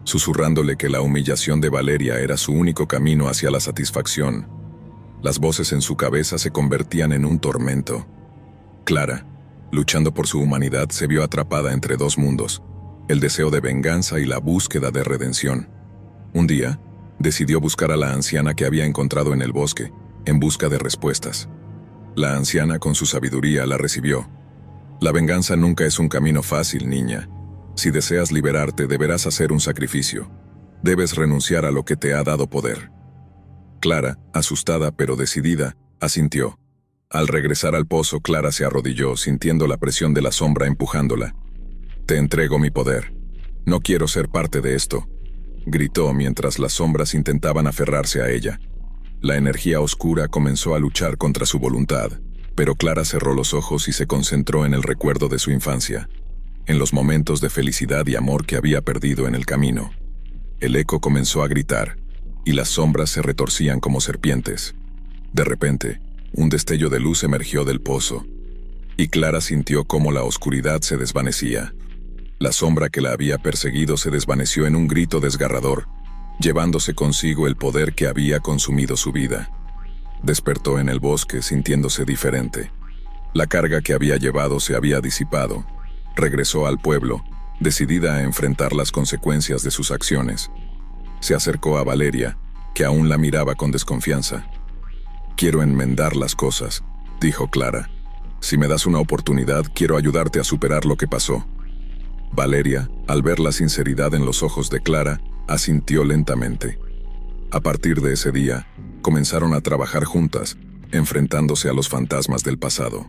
Speaker 1: susurrándole que la humillación de Valeria era su único camino hacia la satisfacción. Las voces en su cabeza se convertían en un tormento. Clara, luchando por su humanidad, se vio atrapada entre dos mundos, el deseo de venganza y la búsqueda de redención. Un día, decidió buscar a la anciana que había encontrado en el bosque, en busca de respuestas. La anciana, con su sabiduría, la recibió. «La venganza nunca es un camino fácil, niña. Si deseas liberarte, deberás hacer un sacrificio. Debes renunciar a lo que te ha dado poder». Clara, asustada pero decidida, asintió. Al regresar al pozo, Clara se arrodilló, sintiendo la presión de la sombra empujándola. «Te entrego mi poder. No quiero ser parte de esto», gritó mientras las sombras intentaban aferrarse a ella. La energía oscura comenzó a luchar contra su voluntad, pero Clara cerró los ojos y se concentró en el recuerdo de su infancia, en los momentos de felicidad y amor que había perdido en el camino. El eco comenzó a gritar, y las sombras se retorcían como serpientes. De repente, un destello de luz emergió del pozo, y Clara sintió cómo la oscuridad se desvanecía. La sombra que la había perseguido se desvaneció en un grito desgarrador, llevándose consigo el poder que había consumido su vida. Despertó en el bosque sintiéndose diferente. La carga que había llevado se había disipado. Regresó al pueblo, decidida a enfrentar las consecuencias de sus acciones. Se acercó a Valeria, que aún la miraba con desconfianza. «Quiero enmendar las cosas», dijo Clara. «Si me das una oportunidad, quiero ayudarte a superar lo que pasó». Valeria, al ver la sinceridad en los ojos de Clara, asintió lentamente. A partir de ese día, comenzaron a trabajar juntas, enfrentándose a los fantasmas del pasado.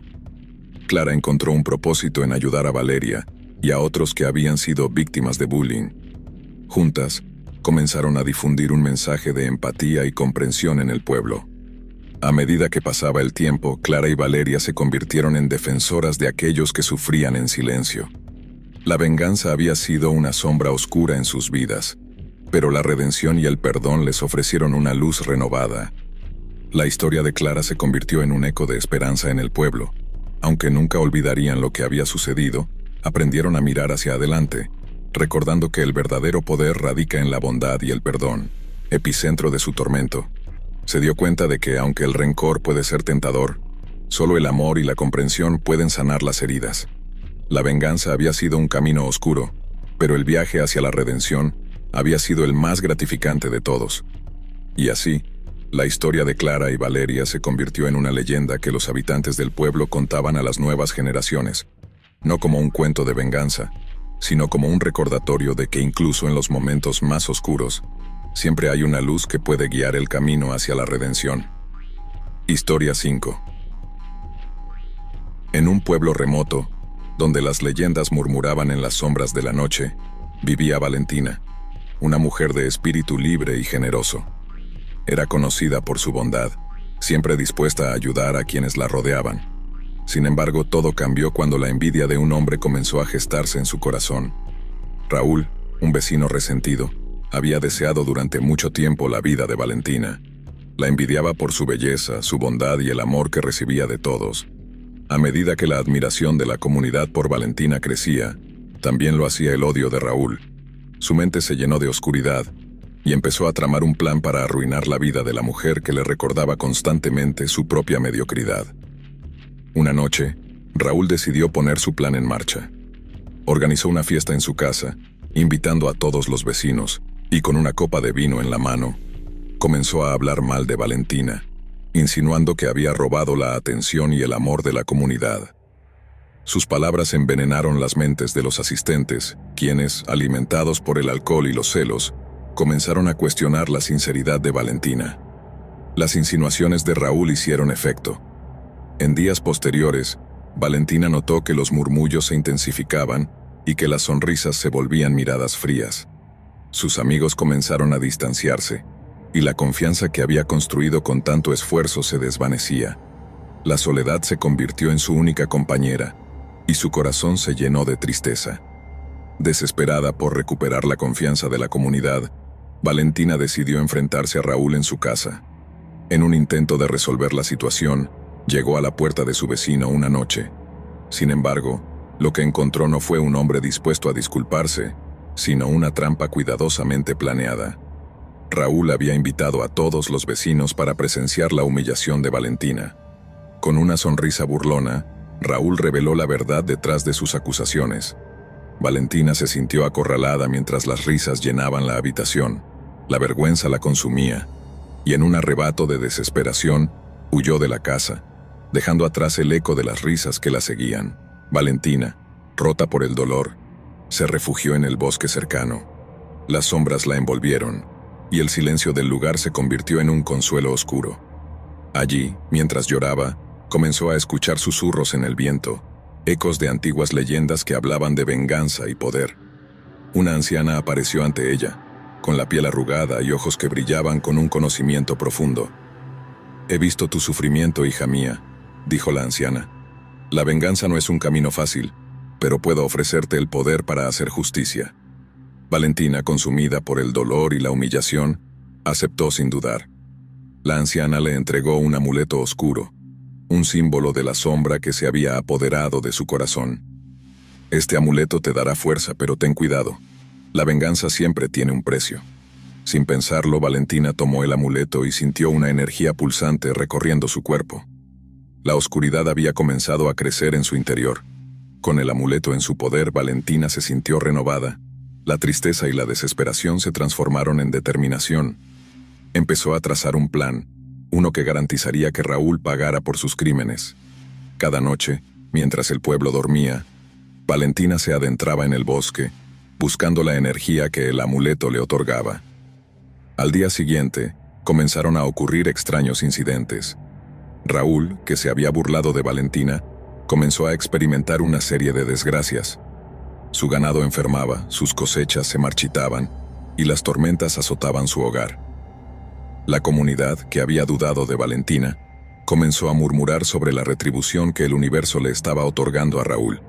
Speaker 1: Clara encontró un propósito en ayudar a Valeria y a otros que habían sido víctimas de bullying. Juntas, comenzaron a difundir un mensaje de empatía y comprensión en el pueblo. A medida que pasaba el tiempo, Clara y Valeria se convirtieron en defensoras de aquellos que sufrían en silencio. La venganza había sido una sombra oscura en sus vidas, pero la redención y el perdón les ofrecieron una luz renovada. La historia de Clara se convirtió en un eco de esperanza en el pueblo. Aunque nunca olvidarían lo que había sucedido, aprendieron a mirar hacia adelante, recordando que el verdadero poder radica en la bondad y el perdón, epicentro de su tormento. Se dio cuenta de que, aunque el rencor puede ser tentador, solo el amor y la comprensión pueden sanar las heridas. La venganza había sido un camino oscuro, pero el viaje hacia la redención había sido el más gratificante de todos. Y así, la historia de Clara y Valeria se convirtió en una leyenda que los habitantes del pueblo contaban a las nuevas generaciones, no como un cuento de venganza, sino como un recordatorio de que incluso en los momentos más oscuros, siempre hay una luz que puede guiar el camino hacia la redención. Historia 5. En un pueblo remoto, donde las leyendas murmuraban en las sombras de la noche, vivía Valentina, una mujer de espíritu libre y generoso. Era conocida por su bondad, siempre dispuesta a ayudar a quienes la rodeaban. Sin embargo, todo cambió cuando la envidia de un hombre comenzó a gestarse en su corazón. Raúl, un vecino resentido, había deseado durante mucho tiempo la vida de Valentina. La envidiaba por su belleza, su bondad y el amor que recibía de todos. A medida que la admiración de la comunidad por Valentina crecía, también lo hacía el odio de Raúl. Su mente se llenó de oscuridad y empezó a tramar un plan para arruinar la vida de la mujer que le recordaba constantemente su propia mediocridad. Una noche, Raúl decidió poner su plan en marcha. Organizó una fiesta en su casa, invitando a todos los vecinos, y con una copa de vino en la mano, comenzó a hablar mal de Valentina, insinuando que había robado la atención y el amor de la comunidad. Sus palabras envenenaron las mentes de los asistentes, quienes, alimentados por el alcohol y los celos, comenzaron a cuestionar la sinceridad de Valentina. Las insinuaciones de Raúl hicieron efecto. En días posteriores, Valentina notó que los murmullos se intensificaban y que las sonrisas se volvían miradas frías. Sus amigos comenzaron a distanciarse, y la confianza que había construido con tanto esfuerzo se desvanecía. La soledad se convirtió en su única compañera, y su corazón se llenó de tristeza. Desesperada por recuperar la confianza de la comunidad, Valentina decidió enfrentarse a Raúl en su casa. En un intento de resolver la situación, llegó a la puerta de su vecino una noche. Sin embargo, lo que encontró no fue un hombre dispuesto a disculparse, sino una trampa cuidadosamente planeada. Raúl había invitado a todos los vecinos para presenciar la humillación de Valentina. Con una sonrisa burlona, Raúl reveló la verdad detrás de sus acusaciones. Valentina se sintió acorralada mientras las risas llenaban la habitación. La vergüenza la consumía, y en un arrebato de desesperación, huyó de la casa, dejando atrás el eco de las risas que la seguían. Valentina, rota por el dolor, se refugió en el bosque cercano. Las sombras la envolvieron, y el silencio del lugar se convirtió en un consuelo oscuro. Allí, mientras lloraba, comenzó a escuchar susurros en el viento, ecos de antiguas leyendas que hablaban de venganza y poder. Una anciana apareció ante ella, con la piel arrugada y ojos que brillaban con un conocimiento profundo. «He visto tu sufrimiento, hija mía», dijo la anciana. «La venganza no es un camino fácil, pero puedo ofrecerte el poder para hacer justicia». Valentina, consumida por el dolor y la humillación, aceptó sin dudar. La anciana le entregó un amuleto oscuro, un símbolo de la sombra que se había apoderado de su corazón. «Este amuleto te dará fuerza, pero ten cuidado. La venganza siempre tiene un precio». Sin pensarlo, Valentina tomó el amuleto y sintió una energía pulsante recorriendo su cuerpo. La oscuridad había comenzado a crecer en su interior. Con el amuleto en su poder, Valentina se sintió renovada. La tristeza y la desesperación se transformaron en determinación. Empezó a trazar un plan, uno que garantizaría que Raúl pagara por sus crímenes. Cada noche, mientras el pueblo dormía, Valentina se adentraba en el bosque, buscando la energía que el amuleto le otorgaba. Al día siguiente, comenzaron a ocurrir extraños incidentes. Raúl, que se había burlado de Valentina, comenzó a experimentar una serie de desgracias. Su ganado enfermaba, sus cosechas se marchitaban, y las tormentas azotaban su hogar. La comunidad, que había dudado de Valentina, comenzó a murmurar sobre la retribución que el universo le estaba otorgando a Raúl.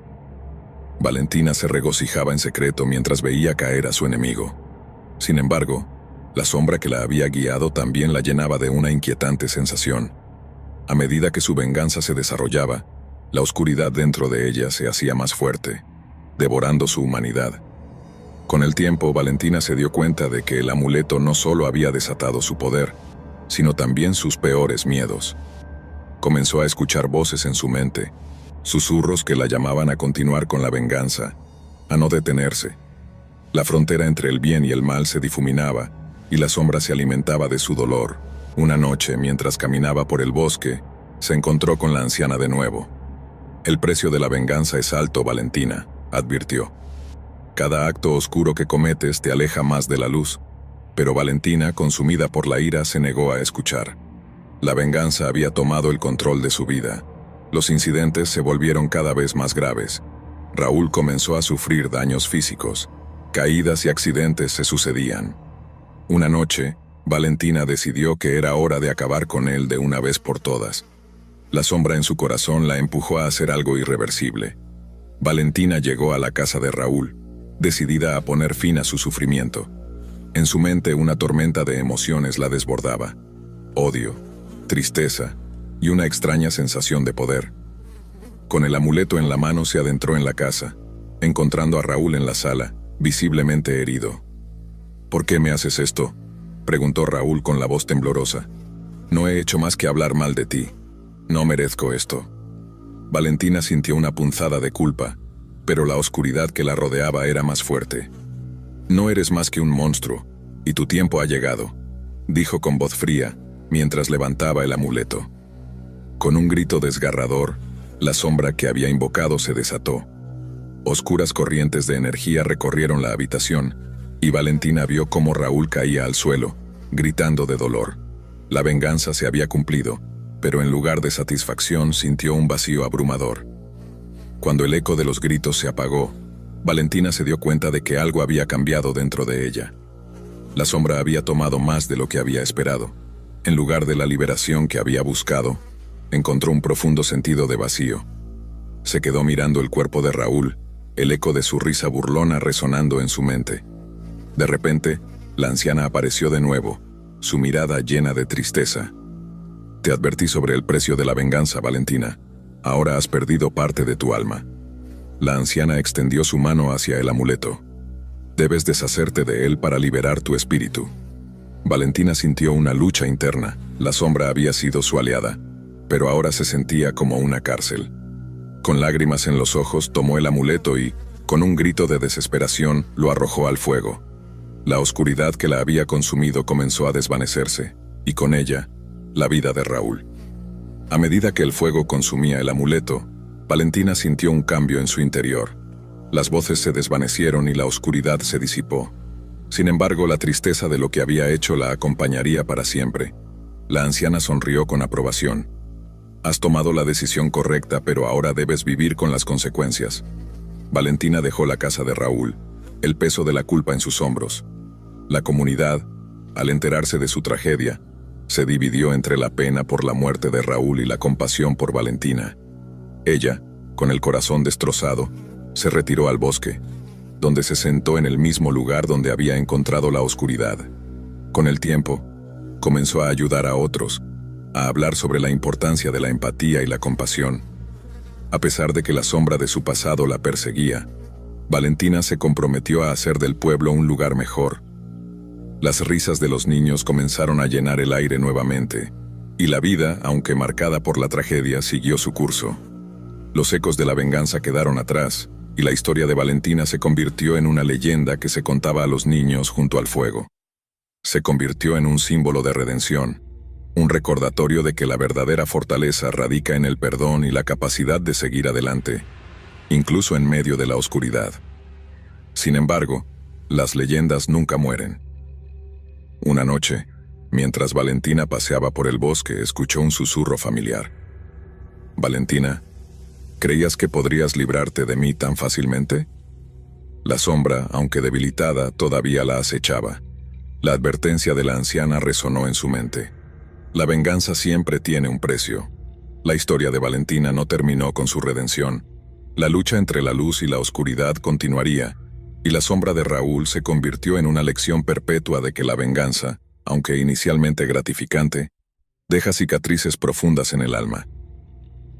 Speaker 1: Valentina se regocijaba en secreto mientras veía caer a su enemigo. Sin embargo, la sombra que la había guiado también la llenaba de una inquietante sensación. A medida que su venganza se desarrollaba, la oscuridad dentro de ella se hacía más fuerte, devorando su humanidad. Con el tiempo, Valentina se dio cuenta de que el amuleto no solo había desatado su poder, sino también sus peores miedos. Comenzó a escuchar voces en su mente, susurros que la llamaban a continuar con la venganza, a no detenerse. La frontera entre el bien y el mal se difuminaba, y la sombra se alimentaba de su dolor. Una noche, mientras caminaba por el bosque, se encontró con la anciana de nuevo. «El precio de la venganza es alto, Valentina», advirtió. «Cada acto oscuro que cometes te aleja más de la luz». Pero Valentina, consumida por la ira, se negó a escuchar. La venganza había tomado el control de su vida. Los incidentes se volvieron cada vez más graves. Raúl comenzó a sufrir daños físicos. Caídas y accidentes se sucedían. Una noche, Valentina decidió que era hora de acabar con él de una vez por todas. La sombra en su corazón la empujó a hacer algo irreversible. Valentina llegó a la casa de Raúl, decidida a poner fin a su sufrimiento. En su mente una tormenta de emociones la desbordaba. Odio, tristeza y una extraña sensación de poder. Con el amuleto en la mano se adentró en la casa, encontrando a Raúl en la sala, visiblemente herido. ¿Por qué me haces esto?, preguntó Raúl con la voz temblorosa. No he hecho más que hablar mal de ti. No merezco esto. Valentina sintió una punzada de culpa, pero la oscuridad que la rodeaba era más fuerte. No eres más que un monstruo, y tu tiempo ha llegado, dijo con voz fría, mientras levantaba el amuleto. Con un grito desgarrador, la sombra que había invocado se desató. Oscuras corrientes de energía recorrieron la habitación, y Valentina vio cómo Raúl caía al suelo, gritando de dolor. La venganza se había cumplido, pero en lugar de satisfacción sintió un vacío abrumador. Cuando el eco de los gritos se apagó, Valentina se dio cuenta de que algo había cambiado dentro de ella. La sombra había tomado más de lo que había esperado. En lugar de la liberación que había buscado, encontró un profundo sentido de vacío. Se quedó mirando el cuerpo de Raúl, el eco de su risa burlona resonando en su mente. De repente, la anciana apareció de nuevo, su mirada llena de tristeza. Te advertí sobre el precio de la venganza, Valentina. Ahora has perdido parte de tu alma. La anciana extendió su mano hacia el amuleto. Debes deshacerte de él para liberar tu espíritu. Valentina sintió una lucha interna. La sombra había sido su aliada, pero ahora se sentía como una cárcel. Con lágrimas en los ojos tomó el amuleto y, con un grito de desesperación, lo arrojó al fuego. La oscuridad que la había consumido comenzó a desvanecerse, y con ella, la vida de Raúl. A medida que el fuego consumía el amuleto, Valentina sintió un cambio en su interior. Las voces se desvanecieron y la oscuridad se disipó. Sin embargo, la tristeza de lo que había hecho la acompañaría para siempre. La anciana sonrió con aprobación. Has tomado la decisión correcta, pero ahora debes vivir con las consecuencias. Valentina dejó la casa de Raúl, el peso de la culpa en sus hombros. La comunidad, al enterarse de su tragedia, se dividió entre la pena por la muerte de Raúl y la compasión por Valentina. Ella, con el corazón destrozado, se retiró al bosque, donde se sentó en el mismo lugar donde había encontrado la oscuridad. Con el tiempo, comenzó a ayudar a otros, a hablar sobre la importancia de la empatía y la compasión. A pesar de que la sombra de su pasado la perseguía, Valentina se comprometió a hacer del pueblo un lugar mejor. Las risas de los niños comenzaron a llenar el aire nuevamente, y la vida, aunque marcada por la tragedia, siguió su curso. Los ecos de la venganza quedaron atrás, y la historia de Valentina se convirtió en una leyenda que se contaba a los niños junto al fuego. Se convirtió en un símbolo de redención, un recordatorio de que la verdadera fortaleza radica en el perdón y la capacidad de seguir adelante, incluso en medio de la oscuridad. Sin embargo, las leyendas nunca mueren. Una noche, mientras Valentina paseaba por el bosque, escuchó un susurro familiar. Valentina, ¿creías que podrías librarte de mí tan fácilmente? La sombra, aunque debilitada, todavía la acechaba. La advertencia de la anciana resonó en su mente. La venganza siempre tiene un precio. La historia de Valentina no terminó con su redención. La lucha entre la luz y la oscuridad continuaría, y la sombra de Raúl se convirtió en una lección perpetua de que la venganza, aunque inicialmente gratificante, deja cicatrices profundas en el alma.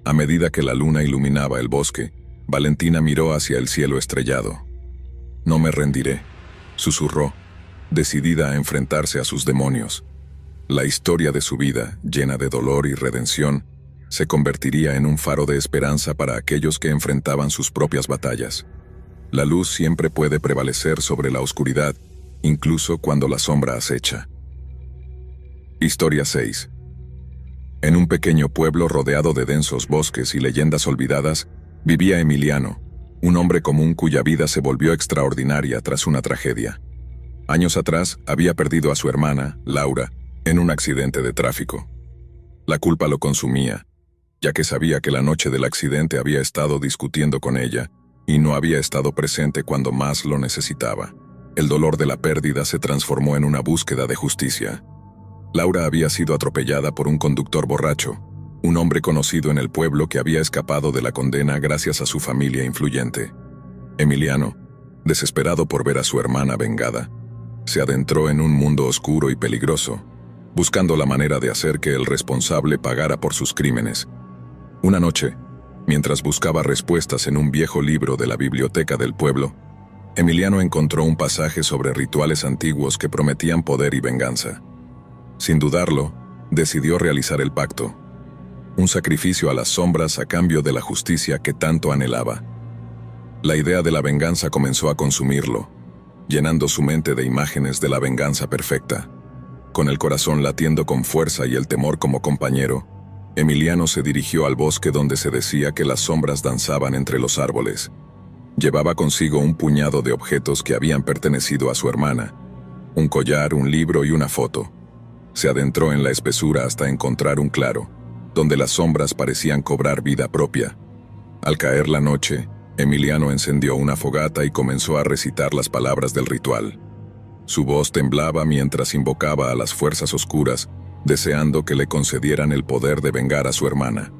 Speaker 1: A medida que la luna iluminaba el bosque, Valentina miró hacia el cielo estrellado. No me rendiré, susurró, decidida a enfrentarse a sus demonios. La historia de su vida, llena de dolor y redención, se convertiría en un faro de esperanza para aquellos que enfrentaban sus propias batallas. La luz siempre puede prevalecer sobre la oscuridad, incluso cuando la sombra acecha. Historia 6. En un pequeño pueblo rodeado de densos bosques y leyendas olvidadas, vivía Emiliano, un hombre común cuya vida se volvió extraordinaria tras una tragedia. Años atrás, había perdido a su hermana, Laura, en un accidente de tráfico. La culpa lo consumía, ya que sabía que la noche del accidente había estado discutiendo con ella y no había estado presente cuando más lo necesitaba. El dolor de la pérdida se transformó en una búsqueda de justicia. Laura había sido atropellada por un conductor borracho, un hombre conocido en el pueblo que había escapado de la condena gracias a su familia influyente. Emiliano, desesperado por ver a su hermana vengada, se adentró en un mundo oscuro y peligroso, buscando la manera de hacer que el responsable pagara por sus crímenes. Una noche, mientras buscaba respuestas en un viejo libro de la biblioteca del pueblo, Emiliano encontró un pasaje sobre rituales antiguos que prometían poder y venganza. Sin dudarlo, decidió realizar el pacto, un sacrificio a las sombras a cambio de la justicia que tanto anhelaba. La idea de la venganza comenzó a consumirlo, llenando su mente de imágenes de la venganza perfecta. Con el corazón latiendo con fuerza y el temor como compañero, Emiliano se dirigió al bosque donde se decía que las sombras danzaban entre los árboles. Llevaba consigo un puñado de objetos que habían pertenecido a su hermana, un collar, un libro y una foto. Se adentró en la espesura hasta encontrar un claro, donde las sombras parecían cobrar vida propia. Al caer la noche, Emiliano encendió una fogata y comenzó a recitar las palabras del ritual. Su voz temblaba mientras invocaba a las fuerzas oscuras, deseando que le concedieran el poder de vengar a su hermana.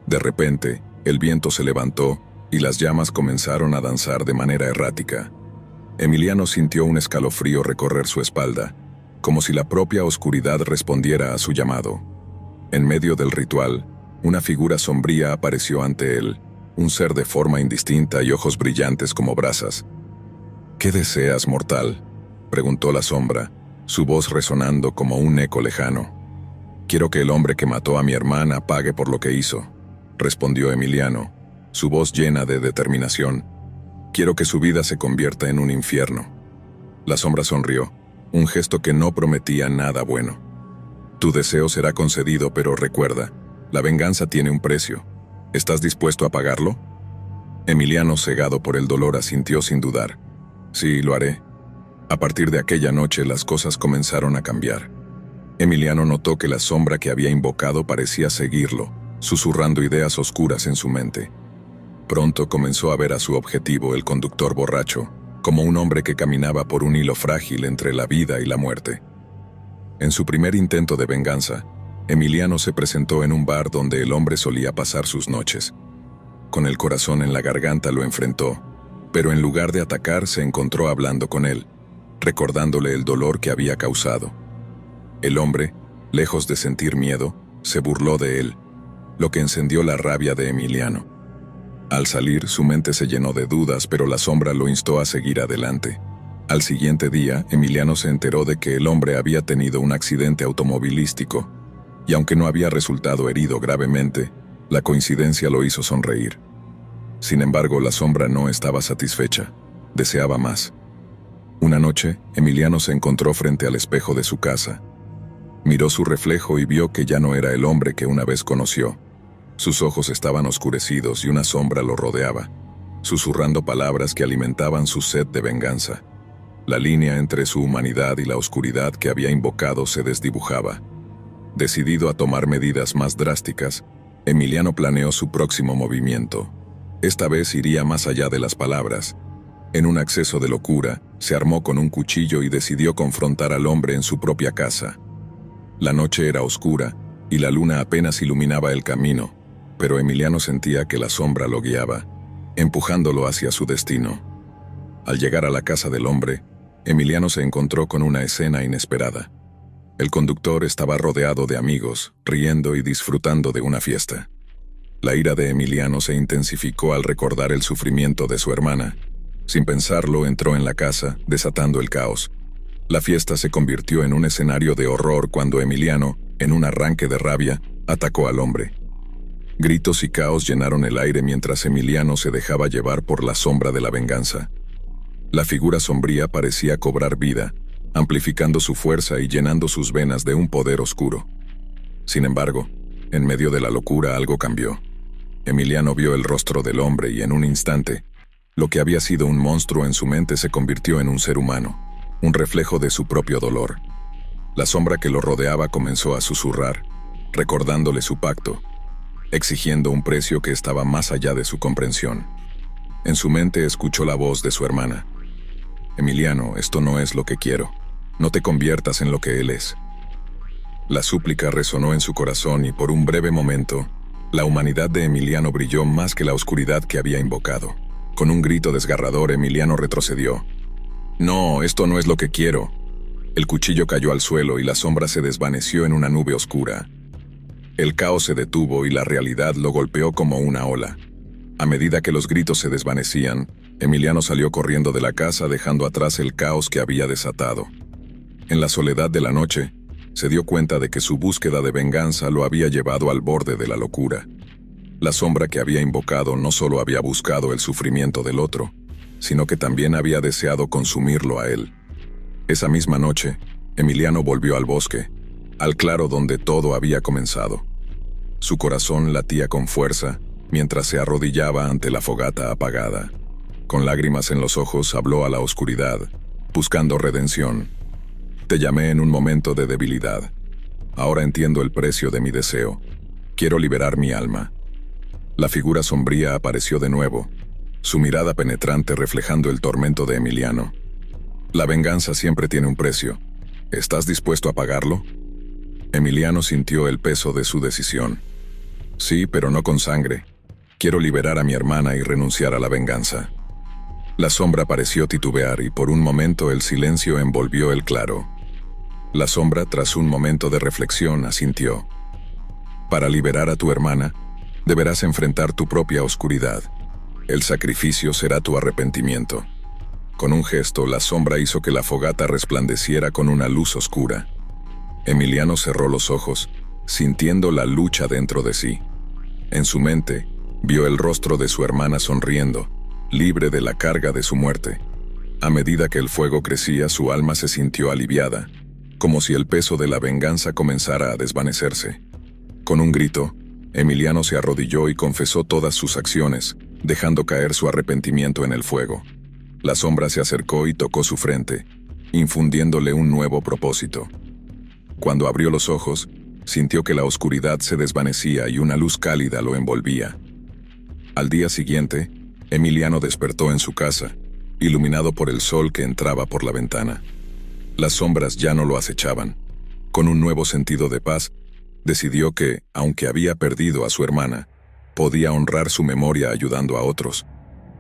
Speaker 1: De repente, el viento se levantó y las llamas comenzaron a danzar de manera errática. Emiliano sintió un escalofrío recorrer su espalda, como si la propia oscuridad respondiera a su llamado. En medio del ritual, una figura sombría apareció ante él, un ser de forma indistinta y ojos brillantes como brasas. «¿Qué deseas, mortal?», preguntó la sombra, su voz resonando como un eco lejano. «Quiero que el hombre que mató a mi hermana pague por lo que hizo», respondió Emiliano, su voz llena de determinación. «Quiero que su vida se convierta en un infierno». La sombra sonrió, un gesto que no prometía nada bueno. «Tu deseo será concedido, pero recuerda, la venganza tiene un precio. ¿Estás dispuesto a pagarlo?». Emiliano, cegado por el dolor, asintió sin dudar. «Sí, lo haré». A partir de aquella noche las cosas comenzaron a cambiar. Emiliano notó que la sombra que había invocado parecía seguirlo, susurrando ideas oscuras en su mente. Pronto comenzó a ver a su objetivo, el conductor borracho, como un hombre que caminaba por un hilo frágil entre la vida y la muerte. En su primer intento de venganza, Emiliano se presentó en un bar donde el hombre solía pasar sus noches. Con el corazón en la garganta lo enfrentó, pero en lugar de atacar se encontró hablando con él, recordándole el dolor que había causado. El hombre, lejos de sentir miedo, se burló de él, lo que encendió la rabia de Emiliano. Al salir, su mente se llenó de dudas, pero la sombra lo instó a seguir adelante. Al siguiente día, Emiliano se enteró de que el hombre había tenido un accidente automovilístico, y aunque no había resultado herido gravemente, la coincidencia lo hizo sonreír. Sin embargo, la sombra no estaba satisfecha, deseaba más. Una noche, Emiliano se encontró frente al espejo de su casa. Miró su reflejo y vio que ya no era el hombre que una vez conoció. Sus ojos estaban oscurecidos y una sombra lo rodeaba, susurrando palabras que alimentaban su sed de venganza. La línea entre su humanidad y la oscuridad que había invocado se desdibujaba. Decidido a tomar medidas más drásticas, Emiliano planeó su próximo movimiento. Esta vez iría más allá de las palabras. En un acceso de locura, se armó con un cuchillo y decidió confrontar al hombre en su propia casa. La noche era oscura y la luna apenas iluminaba el camino, pero Emiliano sentía que la sombra lo guiaba, empujándolo hacia su destino. Al llegar a la casa del hombre, Emiliano se encontró con una escena inesperada. El conductor estaba rodeado de amigos, riendo y disfrutando de una fiesta. La ira de Emiliano se intensificó al recordar el sufrimiento de su hermana. Sin pensarlo, entró en la casa, desatando el caos. La fiesta se convirtió en un escenario de horror cuando Emiliano, en un arranque de rabia, atacó al hombre. Gritos y caos llenaron el aire mientras Emiliano se dejaba llevar por la sombra de la venganza. La figura sombría parecía cobrar vida, amplificando su fuerza y llenando sus venas de un poder oscuro. Sin embargo, en medio de la locura algo cambió. Emiliano vio el rostro del hombre y en un instante, lo que había sido un monstruo en su mente se convirtió en un ser humano, un reflejo de su propio dolor. La sombra que lo rodeaba comenzó a susurrar, recordándole su pacto, exigiendo un precio que estaba más allá de su comprensión. En su mente escuchó la voz de su hermana. «Emiliano, esto no es lo que quiero. No te conviertas en lo que él es». La súplica resonó en su corazón y por un breve momento, la humanidad de Emiliano brilló más que la oscuridad que había invocado. Con un grito desgarrador, Emiliano retrocedió. «No, esto no es lo que quiero». El cuchillo cayó al suelo y la sombra se desvaneció en una nube oscura. El caos se detuvo y la realidad lo golpeó como una ola. A medida que los gritos se desvanecían, Emiliano salió corriendo de la casa dejando atrás el caos que había desatado. En la soledad de la noche, se dio cuenta de que su búsqueda de venganza lo había llevado al borde de la locura. La sombra que había invocado no solo había buscado el sufrimiento del otro, sino que también había deseado consumirlo a él. Esa misma noche, Emiliano volvió al bosque, al claro donde todo había comenzado. Su corazón latía con fuerza mientras se arrodillaba ante la fogata apagada. Con lágrimas en los ojos habló a la oscuridad, buscando redención. «Te llamé en un momento de debilidad. Ahora entiendo el precio de mi deseo. Quiero liberar mi alma». La figura sombría apareció de nuevo, su mirada penetrante reflejando el tormento de Emiliano. «La venganza siempre tiene un precio. ¿Estás dispuesto a pagarlo?» Emiliano sintió el peso de su decisión. «Sí, pero no con sangre. Quiero liberar a mi hermana y renunciar a la venganza». La sombra pareció titubear y por un momento el silencio envolvió el claro. La sombra, tras un momento de reflexión, asintió. «Para liberar a tu hermana, deberás enfrentar tu propia oscuridad. El sacrificio será tu arrepentimiento». Con un gesto, la sombra hizo que la fogata resplandeciera con una luz oscura. Emiliano cerró los ojos, sintiendo la lucha dentro de sí. En su mente, vio el rostro de su hermana sonriendo, libre de la carga de su muerte. A medida que el fuego crecía, su alma se sintió aliviada, como si el peso de la venganza comenzara a desvanecerse. Con un grito, Emiliano se arrodilló y confesó todas sus acciones, dejando caer su arrepentimiento en el fuego. La sombra se acercó y tocó su frente, infundiéndole un nuevo propósito. Cuando abrió los ojos, sintió que la oscuridad se desvanecía y una luz cálida lo envolvía. Al día siguiente, Emiliano despertó en su casa, iluminado por el sol que entraba por la ventana. Las sombras ya no lo acechaban. Con un nuevo sentido de paz, decidió que, aunque había perdido a su hermana, podía honrar su memoria ayudando a otros.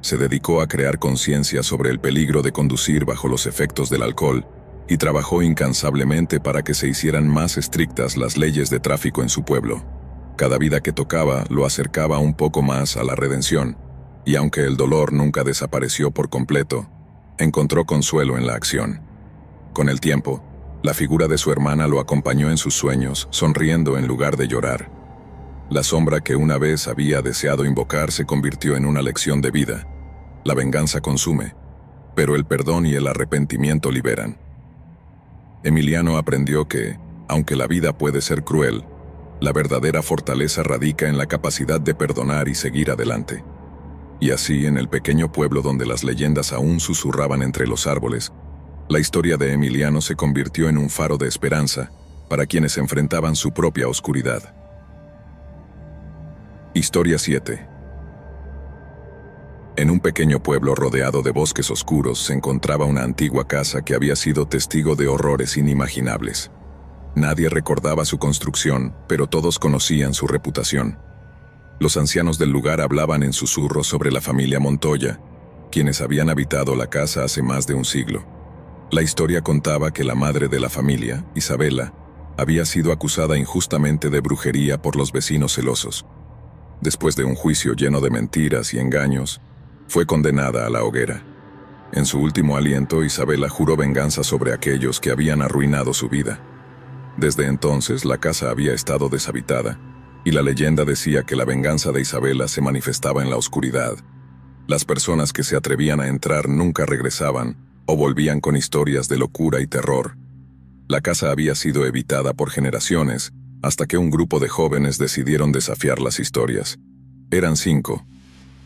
Speaker 1: Se dedicó a crear conciencia sobre el peligro de conducir bajo los efectos del alcohol y trabajó incansablemente para que se hicieran más estrictas las leyes de tráfico en su pueblo. Cada vida que tocaba lo acercaba un poco más a la redención, y aunque el dolor nunca desapareció por completo, encontró consuelo en la acción. Con el tiempo, la figura de su hermana lo acompañó en sus sueños, sonriendo en lugar de llorar. La sombra que una vez había deseado invocar se convirtió en una lección de vida. La venganza consume, pero el perdón y el arrepentimiento liberan. Emiliano aprendió que, aunque la vida puede ser cruel, la verdadera fortaleza radica en la capacidad de perdonar y seguir adelante. Y así, en el pequeño pueblo donde las leyendas aún susurraban entre los árboles, la historia de Emiliano se convirtió en un faro de esperanza para quienes enfrentaban su propia oscuridad. Historia 7. En un pequeño pueblo rodeado de bosques oscuros se encontraba una antigua casa que había sido testigo de horrores inimaginables. Nadie recordaba su construcción, pero todos conocían su reputación. Los ancianos del lugar hablaban en susurros sobre la familia Montoya, quienes habían habitado la casa hace más de un siglo. La historia contaba que la madre de la familia, Isabela, había sido acusada injustamente de brujería por los vecinos celosos. Después de un juicio lleno de mentiras y engaños, fue condenada a la hoguera. En su último aliento, Isabela juró venganza sobre aquellos que habían arruinado su vida. Desde entonces, la casa había estado deshabitada, y la leyenda decía que la venganza de Isabela se manifestaba en la oscuridad. Las personas que se atrevían a entrar nunca regresaban, o volvían con historias de locura y terror. La casa había sido evitada por generaciones, hasta que un grupo de jóvenes decidieron desafiar las historias. Eran 5.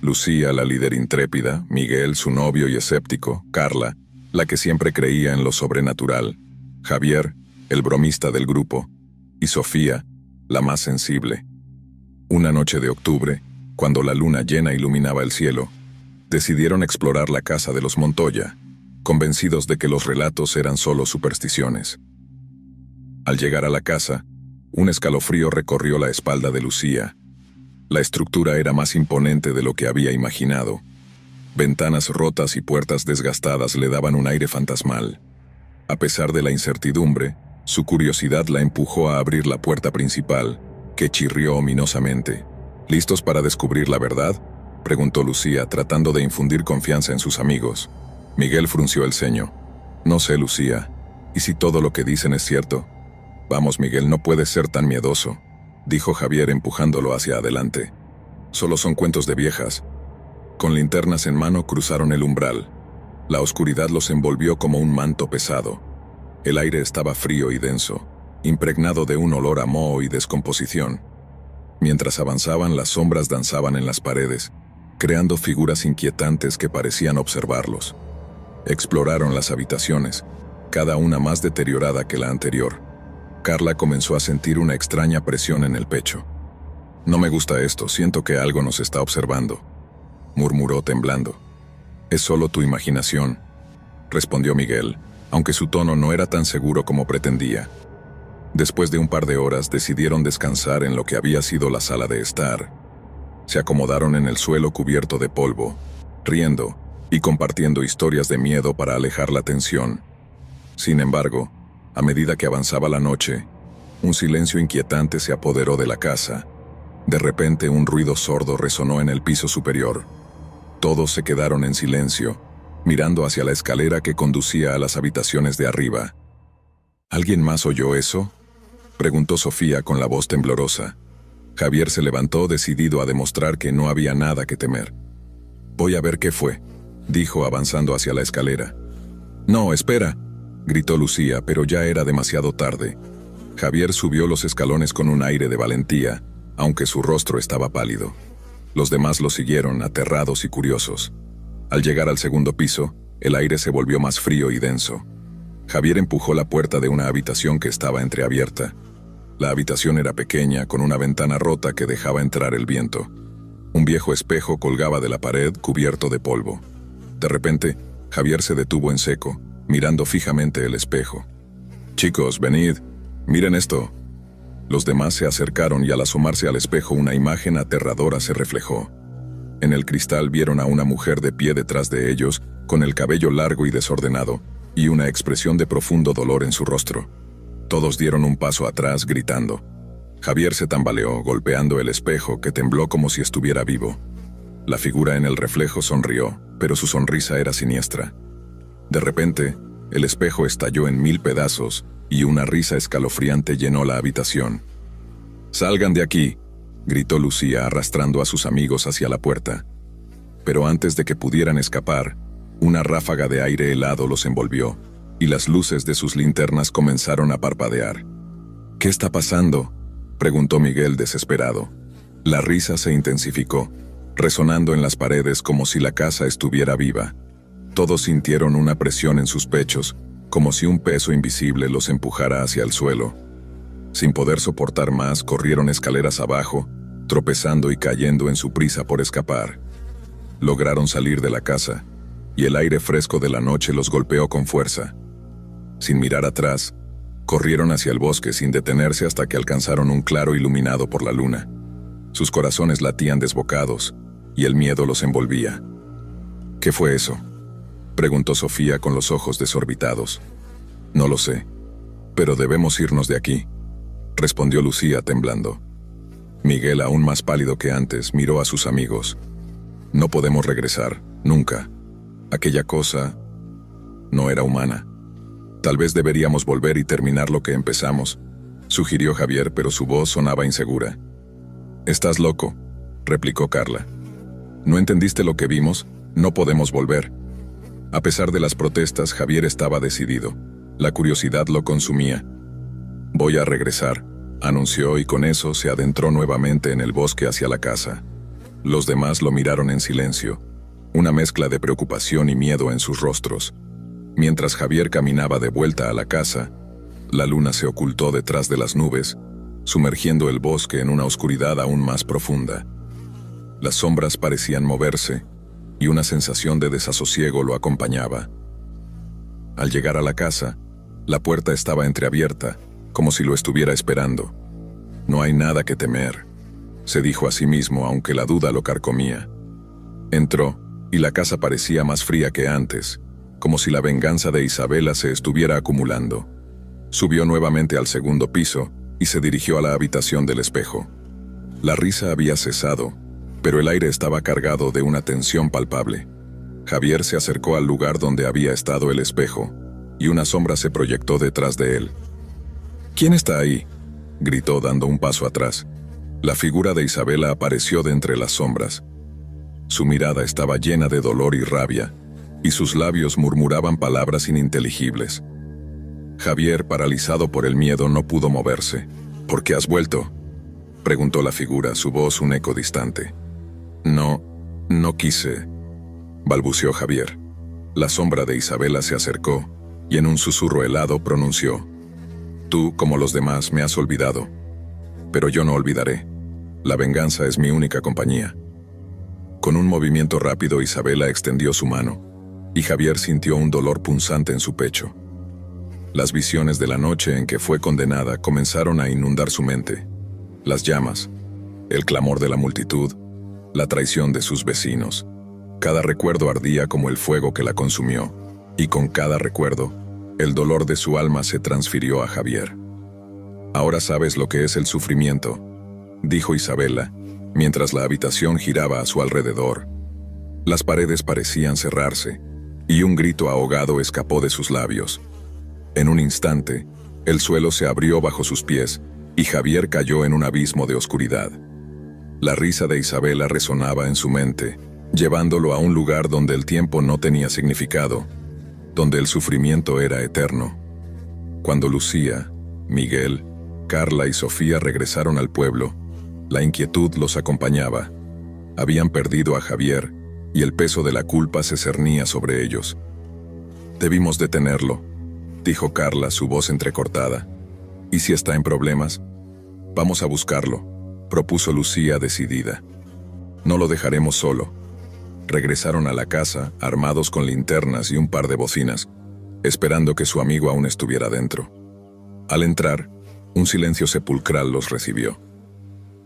Speaker 1: Lucía, la líder intrépida, Miguel, su novio y escéptico, Carla, la que siempre creía en lo sobrenatural, Javier, el bromista del grupo, y Sofía, la más sensible. Una noche de octubre, cuando la luna llena iluminaba el cielo, decidieron explorar la casa de los Montoya, convencidos de que los relatos eran solo supersticiones. Al llegar a la casa, un escalofrío recorrió la espalda de Lucía. La estructura era más imponente de lo que había imaginado. Ventanas rotas y puertas desgastadas le daban un aire fantasmal. A pesar de la incertidumbre, su curiosidad la empujó a abrir la puerta principal, que chirrió ominosamente. ¿Listos para descubrir la verdad?, preguntó Lucía, tratando de infundir confianza en sus amigos. Miguel frunció el ceño. No sé, Lucía. ¿Y si todo lo que dicen es cierto? Vamos, Miguel, no puedes ser tan miedoso, dijo Javier empujándolo hacia adelante. Solo son cuentos de viejas. Con linternas en mano cruzaron el umbral. La oscuridad los envolvió como un manto pesado. El aire estaba frío y denso, impregnado de un olor a moho y descomposición. Mientras avanzaban, las sombras danzaban en las paredes, creando figuras inquietantes que parecían observarlos. Exploraron las habitaciones, cada una más deteriorada que la anterior. Carla comenzó a sentir una extraña presión en el pecho. No me gusta esto, siento que algo nos está observando, murmuró temblando. Es solo tu imaginación, respondió Miguel, aunque su tono no era tan seguro como pretendía. Después de un par de horas decidieron descansar en lo que había sido la sala de estar. Se acomodaron en el suelo cubierto de polvo, riendo y compartiendo historias de miedo para alejar la tensión. Sin embargo, a medida que avanzaba la noche, un silencio inquietante se apoderó de la casa. De repente un ruido sordo resonó en el piso superior. Todos se quedaron en silencio, mirando hacia la escalera que conducía a las habitaciones de arriba. ¿Alguien más oyó eso?, preguntó Sofía con la voz temblorosa. Javier se levantó decidido a demostrar que no había nada que temer. Voy a ver qué fue, dijo avanzando hacia la escalera. No, espera, gritó Lucía, pero ya era demasiado tarde. Javier subió los escalones con un aire de valentía, aunque su rostro estaba pálido. Los demás lo siguieron, aterrados y curiosos. Al llegar al segundo piso, el aire se volvió más frío y denso. Javier empujó la puerta de una habitación que estaba entreabierta. La habitación era pequeña, con una ventana rota que dejaba entrar el viento. Un viejo espejo colgaba de la pared cubierto de polvo. De repente, Javier se detuvo en seco, mirando fijamente el espejo. «Chicos, venid, miren esto». Los demás se acercaron y al asomarse al espejo una imagen aterradora se reflejó. En el cristal vieron a una mujer de pie detrás de ellos, con el cabello largo y desordenado, y una expresión de profundo dolor en su rostro. Todos dieron un paso atrás, gritando. Javier se tambaleó, golpeando el espejo, que tembló como si estuviera vivo. La figura en el reflejo sonrió, pero su sonrisa era siniestra. De repente, el espejo estalló en 1000 pedazos, y una risa escalofriante llenó la habitación. «¡Salgan de aquí!», gritó Lucía arrastrando a sus amigos hacia la puerta. Pero antes de que pudieran escapar, una ráfaga de aire helado los envolvió, y las luces de sus linternas comenzaron a parpadear. «¿Qué está pasando?», preguntó Miguel desesperado. La risa se intensificó, resonando en las paredes como si la casa estuviera viva. Todos sintieron una presión en sus pechos, como si un peso invisible los empujara hacia el suelo. Sin poder soportar más, corrieron escaleras abajo, tropezando y cayendo en su prisa por escapar. Lograron salir de la casa, y el aire fresco de la noche los golpeó con fuerza. Sin mirar atrás, corrieron hacia el bosque sin detenerse hasta que alcanzaron un claro iluminado por la luna. Sus corazones latían desbocados, y el miedo los envolvía. «¿Qué fue eso?», preguntó Sofía con los ojos desorbitados. «No lo sé, pero debemos irnos de aquí», respondió Lucía temblando. Miguel, aún más pálido que antes, miró a sus amigos. «No podemos regresar, nunca. Aquella cosa no era humana. Tal vez deberíamos volver y terminar lo que empezamos», sugirió Javier, pero su voz sonaba insegura. «Estás loco», replicó Carla. «¿No entendiste lo que vimos? No podemos volver». A pesar de las protestas, Javier estaba decidido. La curiosidad lo consumía. «Voy a regresar», anunció, y con eso se adentró nuevamente en el bosque hacia la casa. Los demás lo miraron en silencio, una mezcla de preocupación y miedo en sus rostros. Mientras Javier caminaba de vuelta a la casa, la luna se ocultó detrás de las nubes, sumergiendo el bosque en una oscuridad aún más profunda. Las sombras parecían moverse, y una sensación de desasosiego lo acompañaba. Al llegar a la casa, la puerta estaba entreabierta, como si lo estuviera esperando. No hay nada que temer, se dijo a sí mismo, aunque la duda lo carcomía. Entró, y la casa parecía más fría que antes, como si la venganza de Isabela se estuviera acumulando. Subió nuevamente al segundo piso y se dirigió a la habitación del espejo. La risa había cesado, pero el aire estaba cargado de una tensión palpable. Javier se acercó al lugar donde había estado el espejo, y una sombra se proyectó detrás de él. «¿Quién está ahí?», gritó dando un paso atrás. La figura de Isabela apareció de entre las sombras. Su mirada estaba llena de dolor y rabia, y sus labios murmuraban palabras ininteligibles. Javier, paralizado por el miedo, no pudo moverse. «¿Por qué has vuelto?», preguntó la figura, su voz un eco distante. No quise», balbuceó Javier. La sombra de Isabela se acercó, y en un susurro helado pronunció: «Tú, como los demás, me has olvidado. Pero yo no olvidaré. La venganza es mi única compañía». Con un movimiento rápido, Isabela extendió su mano, y Javier sintió un dolor punzante en su pecho. Las visiones de la noche en que fue condenada comenzaron a inundar su mente. Las llamas, el clamor de la multitud, la traición de sus vecinos. Cada recuerdo ardía como el fuego que la consumió, y con cada recuerdo, el dolor de su alma se transfirió a Javier. «Ahora sabes lo que es el sufrimiento», dijo Isabela, mientras la habitación giraba a su alrededor. Las paredes parecían cerrarse, y un grito ahogado escapó de sus labios. En un instante, el suelo se abrió bajo sus pies, y Javier cayó en un abismo de oscuridad. La risa de Isabela resonaba en su mente, llevándolo a un lugar donde el tiempo no tenía significado, donde el sufrimiento era eterno. Cuando Lucía, Miguel, Carla y Sofía regresaron al pueblo, la inquietud los acompañaba. Habían perdido a Javier, y el peso de la culpa se cernía sobre ellos. «Debimos detenerlo», dijo Carla, su voz entrecortada. «¿Y si está en problemas? Vamos a buscarlo», propuso Lucía decidida. «No lo dejaremos solo». Regresaron a la casa, armados con linternas y un par de bocinas, esperando que su amigo aún estuviera dentro. Al entrar, un silencio sepulcral los recibió.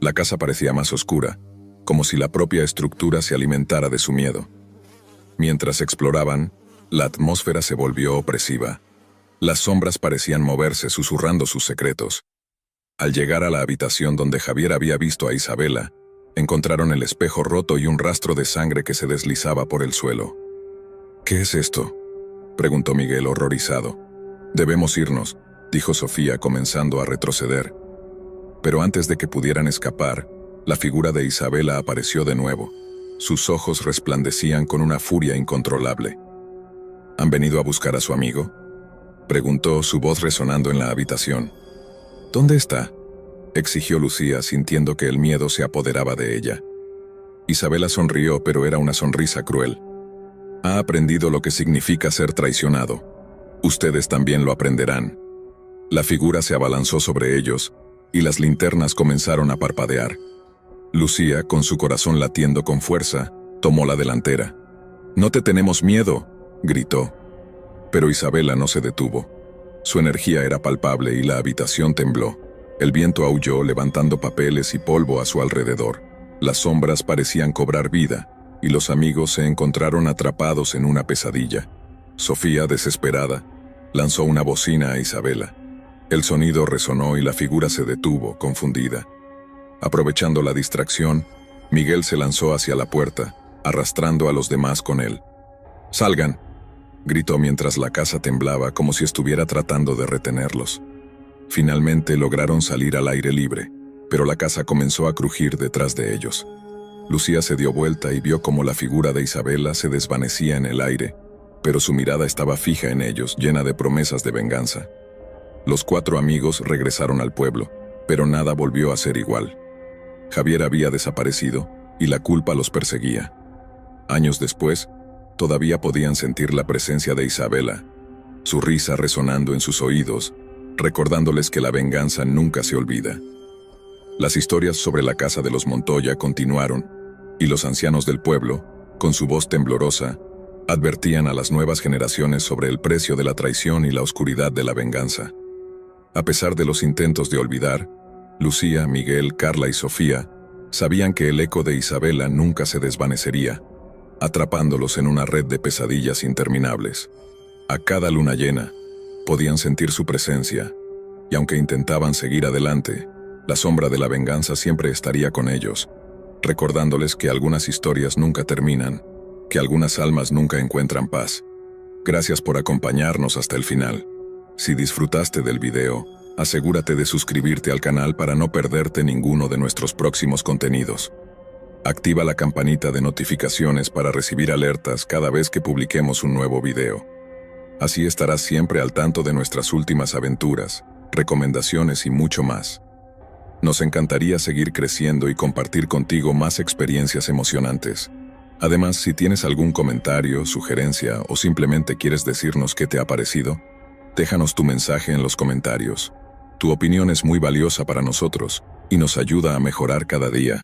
Speaker 1: La casa parecía más oscura, como si la propia estructura se alimentara de su miedo. Mientras exploraban, la atmósfera se volvió opresiva. Las sombras parecían moverse, susurrando sus secretos. Al llegar a la habitación donde Javier había visto a Isabela, encontraron el espejo roto y un rastro de sangre que se deslizaba por el suelo. «¿Qué es esto?», preguntó Miguel horrorizado. «Debemos irnos», dijo Sofía, comenzando a retroceder. Pero antes de que pudieran escapar, la figura de Isabela apareció de nuevo. Sus ojos resplandecían con una furia incontrolable. «¿Han venido a buscar a su amigo?», preguntó, su voz resonando en la habitación. «¿Dónde está?», exigió Lucía, sintiendo que el miedo se apoderaba de ella. Isabela sonrió, pero era una sonrisa cruel. «Ha aprendido lo que significa ser traicionado. Ustedes también lo aprenderán». La figura se abalanzó sobre ellos, y las linternas comenzaron a parpadear. Lucía, con su corazón latiendo con fuerza, tomó la delantera. «No te tenemos miedo», gritó. Pero Isabela no se detuvo. Su energía era palpable y la habitación tembló. El viento aulló, levantando papeles y polvo a su alrededor. Las sombras parecían cobrar vida, y los amigos se encontraron atrapados en una pesadilla. Sofía, desesperada, lanzó una bocina a Isabela. El sonido resonó y la figura se detuvo, confundida. Aprovechando la distracción, Miguel se lanzó hacia la puerta, arrastrando a los demás con él. «¡Salgan!», gritó mientras la casa temblaba, como si estuviera tratando de retenerlos. Finalmente lograron salir al aire libre, pero la casa comenzó a crujir detrás de ellos. Lucía se dio vuelta y vio cómo la figura de Isabela se desvanecía en el aire, pero su mirada estaba fija en ellos, llena de promesas de venganza. Los 4 amigos regresaron al pueblo, pero nada volvió a ser igual. Javier había desaparecido, y la culpa los perseguía. Años después, todavía podían sentir la presencia de Isabela, su risa resonando en sus oídos, recordándoles que la venganza nunca se olvida. Las historias sobre la casa de los Montoya continuaron, y los ancianos del pueblo, con su voz temblorosa, advertían a las nuevas generaciones sobre el precio de la traición y la oscuridad de la venganza. A pesar de los intentos de olvidar, Lucía, Miguel, Carla y Sofía sabían que el eco de Isabela nunca se desvanecería, atrapándolos en una red de pesadillas interminables. A cada luna llena, podían sentir su presencia, y aunque intentaban seguir adelante, la sombra de la venganza siempre estaría con ellos, recordándoles que algunas historias nunca terminan, que algunas almas nunca encuentran paz. Gracias por acompañarnos hasta el final. Si disfrutaste del video, asegúrate de suscribirte al canal para no perderte ninguno de nuestros próximos contenidos. Activa la campanita de notificaciones para recibir alertas cada vez que publiquemos un nuevo video. Así estarás siempre al tanto de nuestras últimas aventuras, recomendaciones y mucho más. Nos encantaría seguir creciendo y compartir contigo más experiencias emocionantes. Además, si tienes algún comentario, sugerencia o simplemente quieres decirnos qué te ha parecido, déjanos tu mensaje en los comentarios. Tu opinión es muy valiosa para nosotros y nos ayuda a mejorar cada día.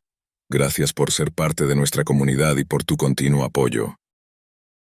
Speaker 1: Gracias por ser parte de nuestra comunidad y por tu continuo apoyo.